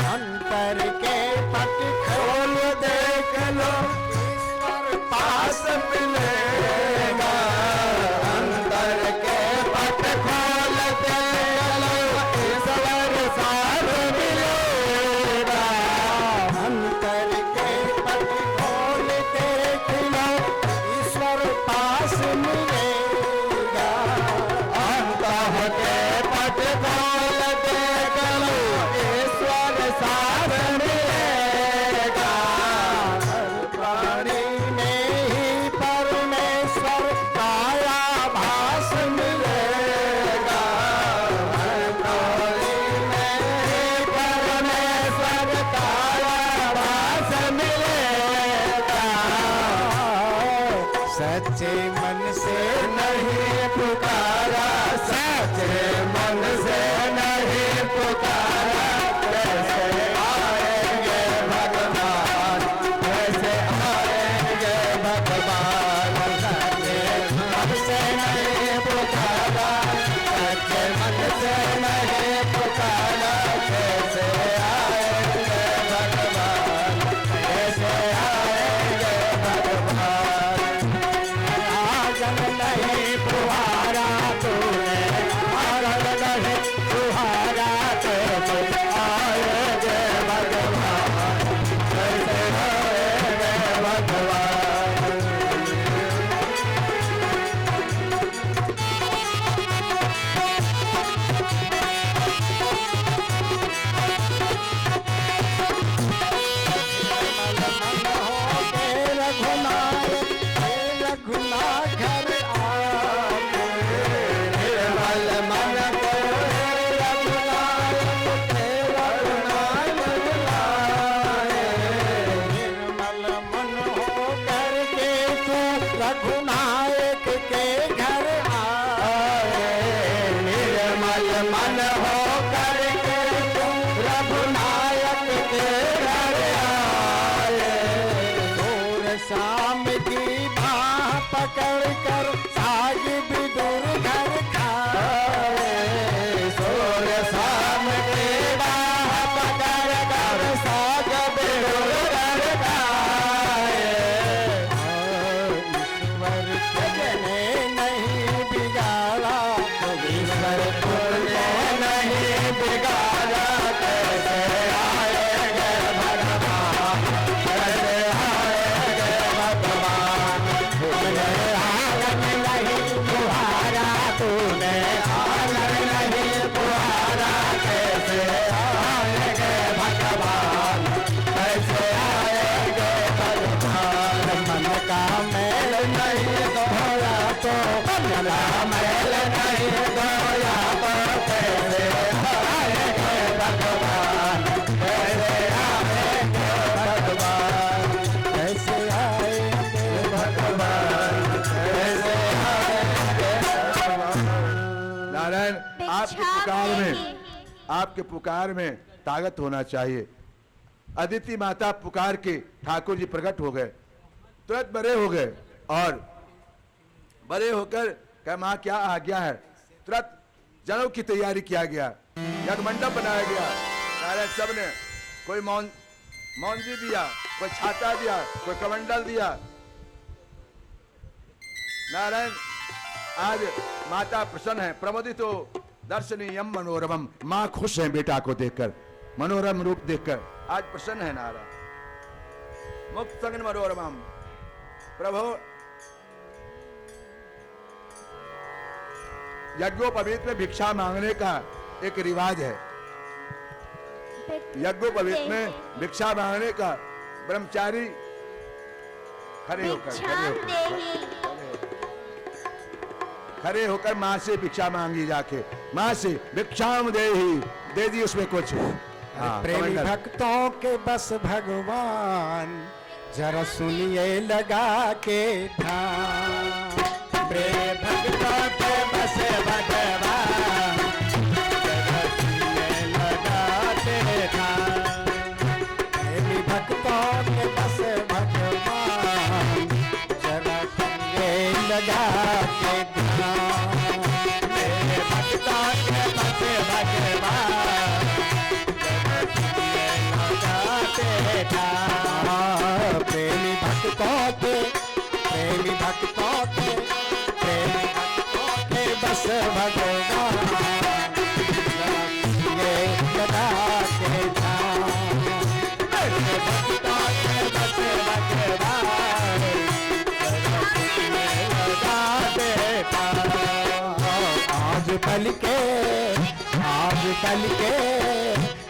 अंतर के पट खोल देख लो, ईश्वर पास मिलेगा। अंतर के पट खोल देख लो, ईश्वर साथ मिलेगा। अंतर के पट खोल देख लो, ईश्वर पास मिलेगा। अंतर के पट खोल देख लो, ईश्वर साथ मिलेगा। प्राणी में ही परमेश्वर काया भास मिलेगा। प्राणी में ही परमेश्वर काया भास मिलेगा। सच्चे मन से नहीं पुकारा, सच्चे मन से नहीं पुकारा, कैसे आएंगे भगवान, कैसे आएंगे भगवान। सच्चे मन से नहीं पुकारा, सच्चे मन से नहीं पुकारा, कैसे आएंगे भगवान, कैसे आएंगे भगवान। आंगन नहीं बुहारा तूने, आंगन नहीं बुहारा, कैसे आएंगे भगवान, कैसे आएंगे भगवान। रघुनायक के घर आए, निर्मल मन हो करके तुम रघुनायक के घर आए। दूर शाम की बाह पकड़ कर साग विदुर घर खाए। दूर शाम की बाह पकड़ कर साग विदुर घर खाए। ईश्वर तुमने नहीं बिगाड़ा, ईश्वर तुमने नहीं बिगाड़ा, कैसे आएंगे
आपके पुकार में ताकत होना चाहिए। अदिति माता पुकार के ठाकुर जी प्रकट हो गए, तुरंत बड़े हो गए और बड़े होकर कहा माँ क्या आज्ञा है। तुरंत जनेऊ की तैयारी किया गया, यज्ञ मंडप बनाया गया। नारायण सब ने कोई मौंजी दिया, कोई छाता दिया, कोई कमंडल दिया। नारायण आज माता प्रसन्न है, प्रमोदित हो दर्शनीयम मनोरमम। माँ खुश है बेटा को देखकर, मनोरम रूप देखकर आज प्रसन्न है। नारायण मुक्त संग मनोरमम। प्रभु यज्ञोपवीत में भिक्षा मांगने का एक रिवाज है। यज्ञोपवीत में भिक्षा मांगने का ब्रह्मचारी खड़े होकर माँ से भिक्षा मांगी जाके, माँ से भिक्षाम दे दी उसमें कुछ।
प्रेमी भक्तों के बस भगवान जरा सुनिए लगा के ध्यान। प्रेमी भक्तों के बस भगवान जरा सुनिए लगा के ध्यान। प्रेमी भक्तों के बस भगवान जरा सुनिए लगा के ध्यान। प्रेमी भक्तों के बस भगवान प्रेमी भक्तों के बस भगवान ये लगा के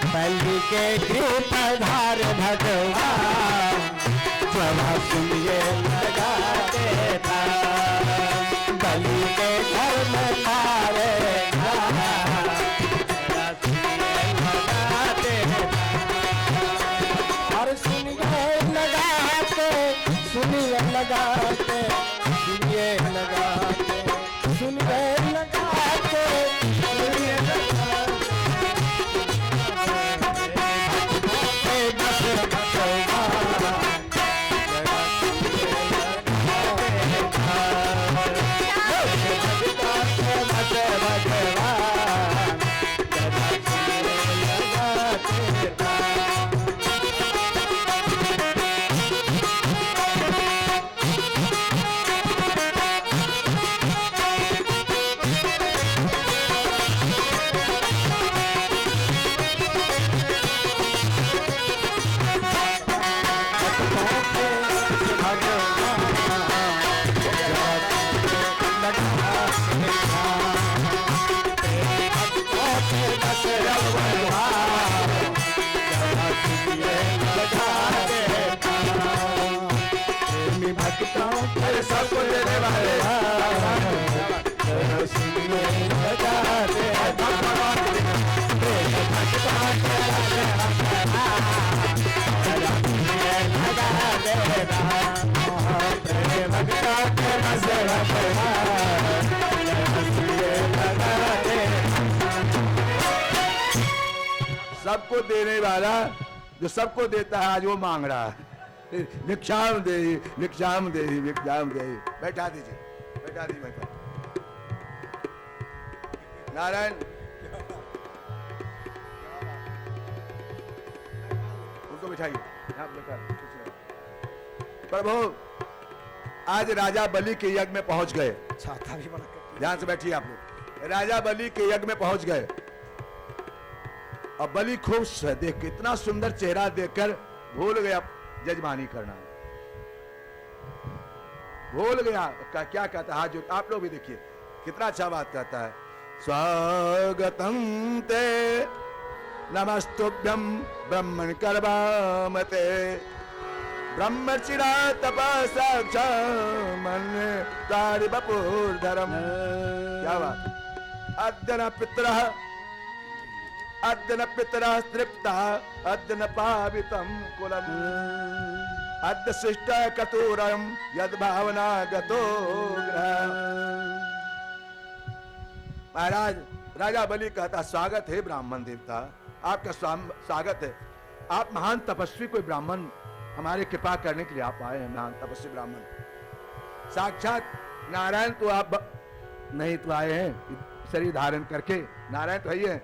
बल के कृपाधार भगवान जब सुनिए लगा देता। बलि के धर्म तारे और सुनिए लगाते, सुनिए लगाते, सुनिए लगाते, सुनिए लगाते, सुनिए सबको देने वाले सबको देने वाला जो सबको देता है आज वो मांग रहा है। भिक्षाम दे, भिक्षाम दे, भिक्षाम दे। बैठा दीजिए, बैठा दीजिए भाई पर। नारायण उनको बिठाइए, प्रभु आज राजा बलि के यज्ञ में पहुंच गए। छाता भी बना कर
ध्यान से बैठिए आप लोग। राजा बलि के यज्ञ में पहुंच गए और बलि खुश है देख के, इतना सुंदर चेहरा देखकर भूल गया जजमानी करना, भूल गया क्या कहता है। जो आप लोग भी देखिए कितना अच्छा बात कहता है। स्वागतम ते नमस्तुभ्यं ब्रह्मण कर्वामते ब्रह्मचिरा तपसा मन तारि बपुर्धरम। क्या बात। अद्य न पितरः तृप्ता अद्य न पावितं कुलम् अद्य शिष्ट कतुरं यद भावना गतो ग्रह। महाराज राजा बलि कहता, स्वागत है ब्राह्मण देवता, आपका स्वागत है। आप महान तपस्वी कोई ब्राह्मण हमारे कृपा करने के लिए आप आए हैं, महान तपस्वी ब्राह्मण। साक्षात नारायण तो आप नहीं तो आए हैं शरीर धारण करके, नारायण तो ही है।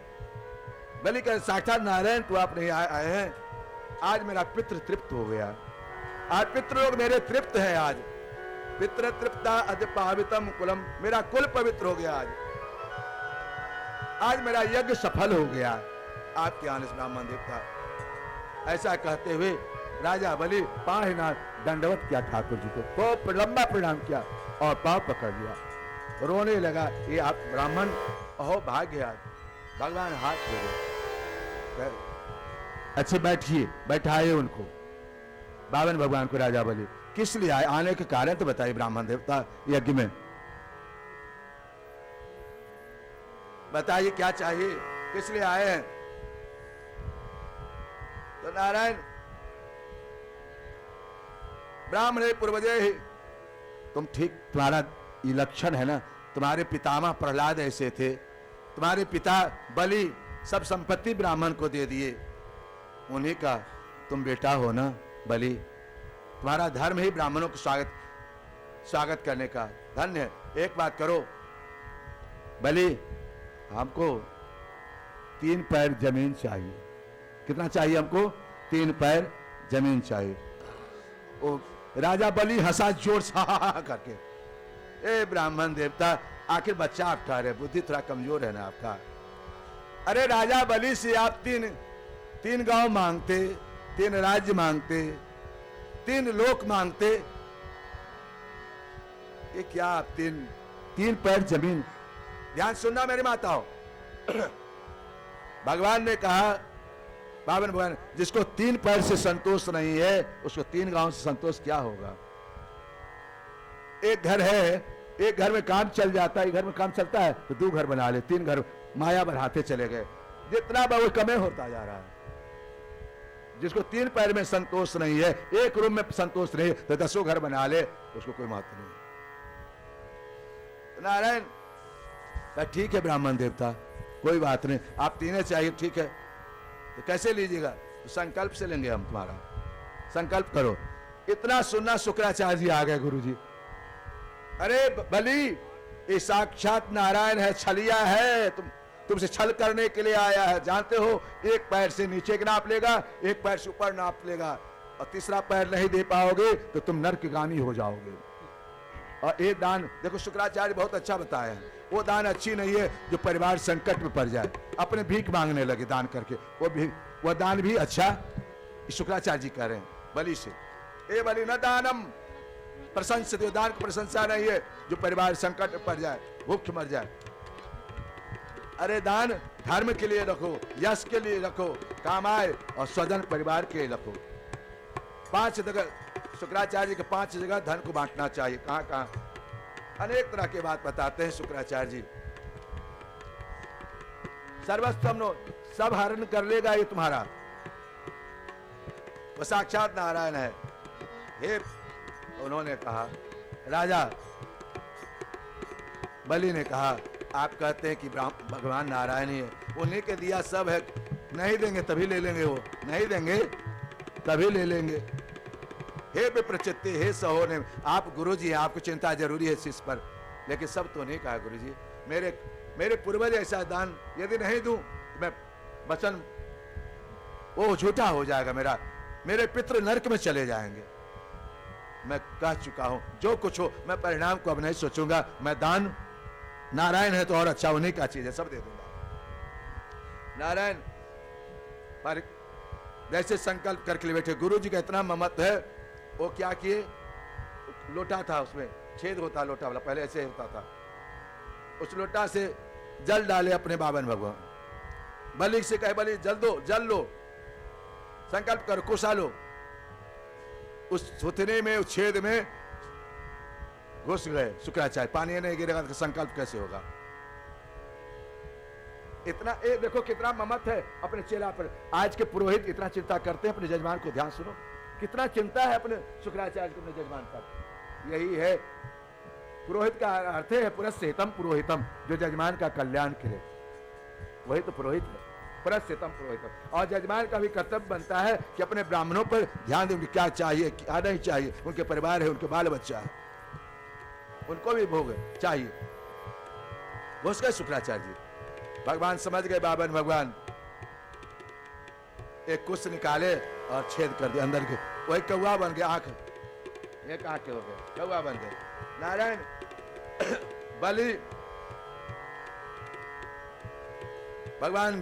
बलि कह, साक्षात नारायण तो आप नहीं आए हैं। आज मेरा पितृ तृप्त हो गया, आज पितृ लोग मेरे तृप्त है। आज पितृ तृप्ता अद्य पावितम कुलम, मेरा कुल पवित्र हो गया। आज मेरा यज्ञ सफल हो गया आपके आने से ब्राह्मण देवता। ऐसा कहते हुए राजा बलि पाहनाथ दंडवत किया ठाकुर जी को, तो लंबा प्रणाम किया और पांव पकड़ लिया, रोने लगा। ये आप ब्राह्मण अहो भाग्य, आज भगवान हाथ दे गए। अच्छे बैठिए, बैठाए उनको, बावन भगवान को राजा बलि। किस लिए आए, आने के कारण तो बताइए ब्राह्मण देवता यज्ञ में, बताइए क्या चाहिए, किस लिए आए हैं। तो नारायण, ब्राह्मण पूर्वजय ही तुम ठीक, तुम्हारा ये लक्षण है ना, तुम्हारे पितामह प्रहलाद ऐसे थे, तुम्हारे पिता बलि सब संपत्ति ब्राह्मण को दे दिए, उन्हीं का तुम बेटा हो ना बलि। तुम्हारा धर्म ही ब्राह्मणों को स्वागत करने का, धन्य है। एक बात करो बलि, हमको 3 पैर जमीन चाहिए। कितना चाहिए हमको? 3 पैर जमीन चाहिए। ओ राजा बलि हंसा जोर से करके, ए ब्राह्मण देवता, आखिर बच्चा आप ठहरे, बुद्धि थोड़ा कमजोर है ना आपका। अरे राजा बलि से आप 3 गांव मांगते, 3 राज्य मांगते, 3 लोक मांगते, ये क्या आप 3 पैर जमीन। ध्यान सुनना मेरी माताओं, भगवान ने कहा, बावन भगवान, जिसको 3 पैर से संतोष नहीं है उसको 3 गांव से संतोष क्या होगा। एक घर है, एक घर में काम चल जाता है, एक घर में काम चलता है तो 2 घर बना ले, 3 घर माया बढ़ाते चले गए, जितना वो कमे होता जा रहा है। जिसको 3 पैर में संतोष नहीं है, एक रूम में संतोष नहीं है, तो 10 घर बना ले, उसको कोई महत्व नहीं। नारायण, ठीक है ब्राह्मण देवता, कोई बात नहीं, आप 3 चाहिए, ठीक है, तो कैसे लीजिएगा? तो संकल्प से लेंगे हम, तुम्हारा संकल्प करो। इतना सुनना शुक्राचार्य जी आ गए, गुरु जी। अरे बलि, ये साक्षात नारायण है, छलिया है, तुमसे छल करने के लिए आया है। जानते हो, एक पैर से नीचे के नाप लेगा, एक पैर से ऊपर नाप लेगा, और तीसरा पैर नहीं दे पाओगे तो तुम नरकगामी हो जाओगे। और एक दान देखो, शुक्राचार्य बहुत अच्छा बताया है, वो दान अच्छी नहीं है जो परिवार संकट में पड़ जाए, अपने भीख मांगने लगे दान करके, वो दान भी अच्छा शुक्राचार्य जी कह रहे हैं बलि से। ए बलि न दानम प्रशंसित, दान की प्रशंसा नहीं है जो परिवार संकट में पड़ जाए, भूख मर जाए। अरे दान धर्म के लिए रखो, यश के लिए रखो, काम आए, और स्वजन परिवार के लिए रखो। 5 जगह शुक्राचार्य जी के 5 जगह धन को बांटना चाहिए। कहां कहां? अनेक तरह की बात बताते हैं शुक्राचार्य जी। सर्वस्व सब हरण कर लेगा ये तुम्हारा, वो साक्षात नारायण है। हे, उन्होंने कहा, राजा बलि ने कहा, आप कहते हैं कि भगवान नारायण ही है, उन्हीं के दिया सब है, नहीं देंगे तभी ले लेंगे, वो नहीं देंगे तभी ले लेंगे। हे विप्रचित्ते, हे सहोने, आप गुरु जी हैं, आपको चिंता जरूरी है शिष्य पर, लेकिन सब तो नहीं कहा गुरु जी। मेरे पूर्वज ऐसा दान यदि नहीं दूं तो मैं वचन वो झूठा हो जाएगा, मेरे पितृ नरक में चले जाएंगे। मैं कह चुका हूं, जो कुछ हो मैं परिणाम को अब नहीं सोचूंगा, मैं दान, नारायण है तो और अच्छा, उन्हीं का चीज है, सब दे दूंगा। नारायण पर जैसे संकल्प करके बैठे, गुरु जी का इतना ममत्व है, वो क्या किए, लोटा था, उसमें छेद होता लोटा वाला, पहले ऐसे होता था, उस लोटा से जल डाले अपने बावन भगवान। बलि से कहे, बलि जल दो, जल लो, संकल्प करो, कुशा लो। उस थुथने में, उस छेद में घुस गए शुक्राचार्य, पानी नहीं गिरेगा तो संकल्प कैसे होगा। इतना देखो कितना ममत्व है अपने चेला पर। आज के पुरोहित इतना चिंता करते हैं अपने जजमान को, ध्यान सुनो, कितना चिंता है अपने शुक्राचार्य को, अपने जजमान पर। यही है पुरोहित का अर्थ है पुरस्तेतम पुरोहितम, जो जजमान का कल्याण करे। वही तो पुरोहित है, परस्यतम पुरोहित। और जजमान का भी कर्तव्य बनता है कि अपने ब्राह्मणों पर ध्यान दें, उन्हें क्या चाहिए क्या नहीं चाहिए, उनके परिवार है, उनके बाल बच्चा है, उनको भी भोग चाहिए। वो उसका शुक्राचार्य जी भगवान समझ गए, बाबन भगवान एक कुछ निकाले और छेद कर दिया अंदर के, वही कौआ बन गया, आंख एक आंख हो गए, कौआ बन गए। नारायण बलि भगवान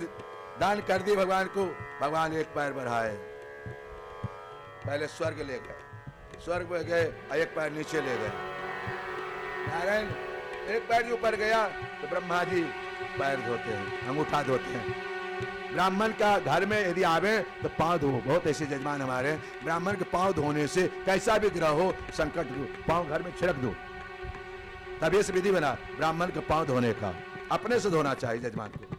दान कर दी भगवान को, भगवान एक पैर बढ़ाए, पहले स्वर्ग ले गए, स्वर्ग में गए और एक पैर नीचे ले गए। नारायण एक पैर ऊपर गया तो ब्रह्मा जी पैर धोते हैं, अंगूठा धोते हैं। ब्राह्मण का घर में यदि आवे तो पांव धो, बहुत ऐसे जजमान हमारे, ब्राह्मण के पांव धोने से कैसा भी ग्रह हो संकट हो, पांव घर में छिड़क दो, तभी से विधि बना ब्राह्मण के पांव धोने का, अपने से धोना चाहिए जजमान को।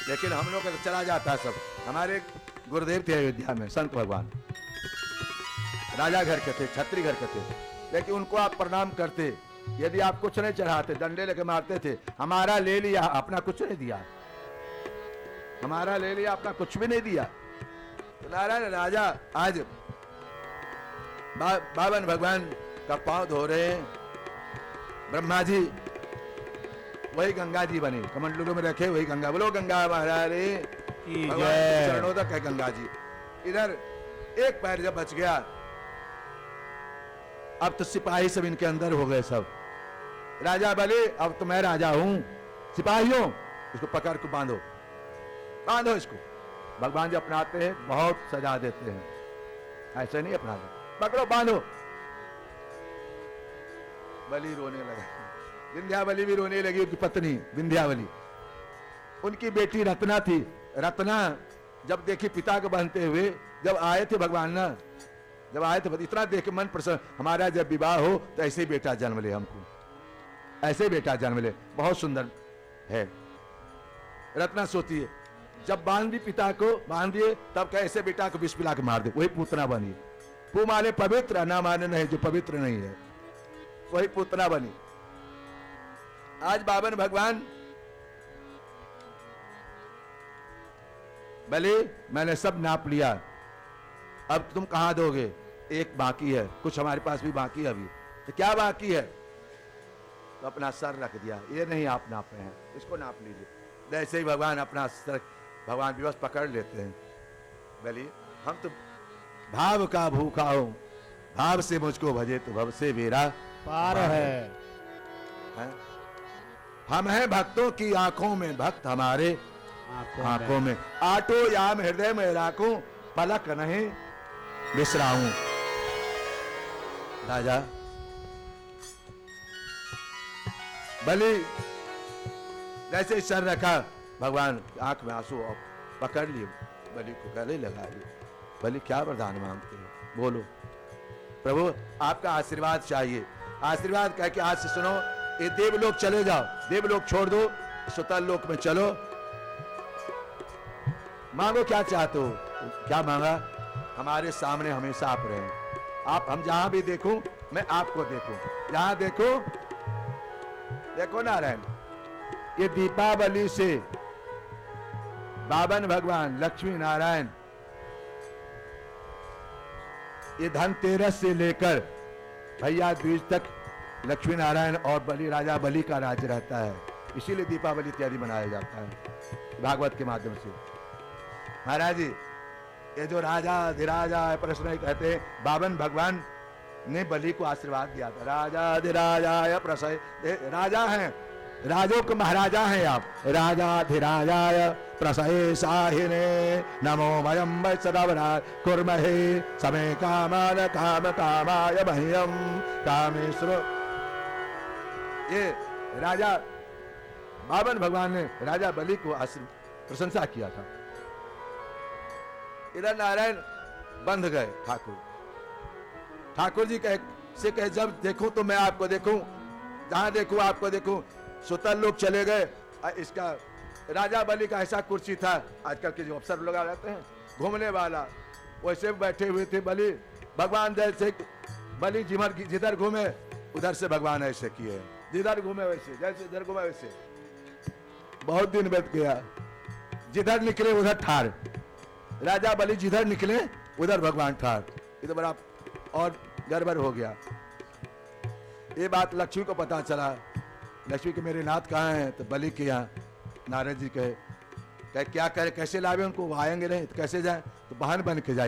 लेकिन हम लोग का तो चला जाता है सब। हमारे गुरुदेव थे अयोध्या में, संत भगवान, राजा घर के थे, छत्री घर के थे, लेकिन उनको आप प्रणाम करते, यदि आप कुछ नहीं चढ़ाते, डंडे लेके मारते थे। हमारा ले लिया, अपना कुछ नहीं दिया, हमारा ले लिया, अपना कुछ भी नहीं दिया। तो नारायण राजा आज बावन भगवान का पांव धो रहे हैं, ब्रह्मा जी वही गंगा जी बनी, कमंडलू में रखे वही गंगा, बोलो गंगा महाराज की जय, चरणों तक है गंगा जी। इधर एक पैर जब बच गया, अब तो सिपाही सब इनके अंदर हो गए सब। राजा बोले अब तो मैं राजा हूं, सिपाहियों इसको पकड़ को बांधो, बांधो इसको। भगवान जी अपनाते हैं, बहुत सजा देते हैं, ऐसे नहीं अपनाते, पकड़ो बांधो। बलि रोने लगा, विंध्यावली भी रोने लगी, उनकी पत्नी विंध्यावली। उनकी बेटी रत्ना थी, रत्ना जब देखी पिता को बांधते हुए, जब आए थे भगवान ना, जब आए थे इतना देख के मन प्रसन्न, हमारा जब विवाह हो तो ऐसे ही बेटा जन्म ले, हमको ऐसे ही बेटा जन्म ले, बहुत सुंदर है। रत्ना सोती है, जब बांध दी पिता को, बांध दिए, तब कैसे बेटा को विष पिला के मार दे, वही पूतना बनी। पू माने पवित्र, ना माने नहीं, जो पवित्र नहीं है वही पूतना बनी। आज बावन भगवान भले मैंने सब नाप लिया, अब तुम कहां दोगे, एक बाकी है, कुछ हमारे पास भी बाकी है अभी, तो क्या बाकी है, तो अपना सर रख दिया, ये नहीं आप नाप रहे हैं, इसको नाप लीजिए। ऐसे ही भगवान अपना सर, भगवान विवश पकड़ लेते हैं। बोलिए हम तो भाव का भूखा हूं, भाव से मुझको भजे तो भव से मेरा
पार है।
हम हैं भक्तों की आंखों में, भक्त हमारे आंखों में, आटो याम हृदय में राखूं, पलक नहीं बिसराऊं। राजा बलि जैसे सर रखा, भगवान आंख में आंसू और पकड़ लिए, बलि को गले लगा लिए। बलि क्या वरदान मांगते हैं, बोलो प्रभु आपका आशीर्वाद चाहिए। आशीर्वाद कह के आज से सुनो, ये देवलोक चले जाओ, देवलोक छोड़ दो, सुतल लोक में चलो, मांगो क्या चाहते हो। क्या मांगा, हमारे सामने हमेशा आप रहे, आप, हम जहां भी देखूं मैं आपको देखूं, जहां देखो देखो नारायण। ये दीपावली से बावन भगवान लक्ष्मी नारायण, ये धनतेरस से लेकर भैया द्विज तक लक्ष्मी नारायण और बलि, राजा बलि का राज रहता है, इसीलिए दीपावली इत्यादि मनाया जाता है भागवत के माध्यम से। महाराज जी ये जो राजा अधिराजा है, प्रश्न कहते हैं बावन भगवान ने बलि को आशीर्वाद दिया था, राजा अधिराजा प्रसय, राजा हैं, राजों के महाराजा हैं आप, राजाधिराजाय प्रसये साहिने नमो वयं वै सदावराय कुर्महे समे कामान काम कामाय मह्यम कामेश्वर। ये राजा बावन भगवान ने राजा बलि को प्रशंसा किया था। इधर नारायण बंध गए, ठाकुर जी से कहे जब देखूं तो मैं आपको देखूं, जहां देखूं आपको देखूं। सुतल लोग चले गए, इसका राजा बलि का ऐसा कुर्सी था, आजकल के जो अफसर लोग आ जाते हैं घूमने वाला, वैसे बैठे हुए थे बलि। भगवान जैसे बलि जिधर घूमे उधर से भगवान ऐसे किए, जिधर घूमे वैसे, जैसे इधर घूमे वैसे। बहुत दिन बीत गया, जिधर निकले उधर ठार, राजा बलि जिधर निकले उधर भगवान ठार। ये तो बड़ा और गड़बड़ हो गया। ये बात लक्ष्मी को पता चला। लक्ष्मी के मेरे नाथ कहाँ हैं? तो बलि के यहाँ। नारद जी कहे क्या करे, कैसे लावे उनको? वो आएंगे नहीं तो कैसे जाए? तो वाहन बन के जाए।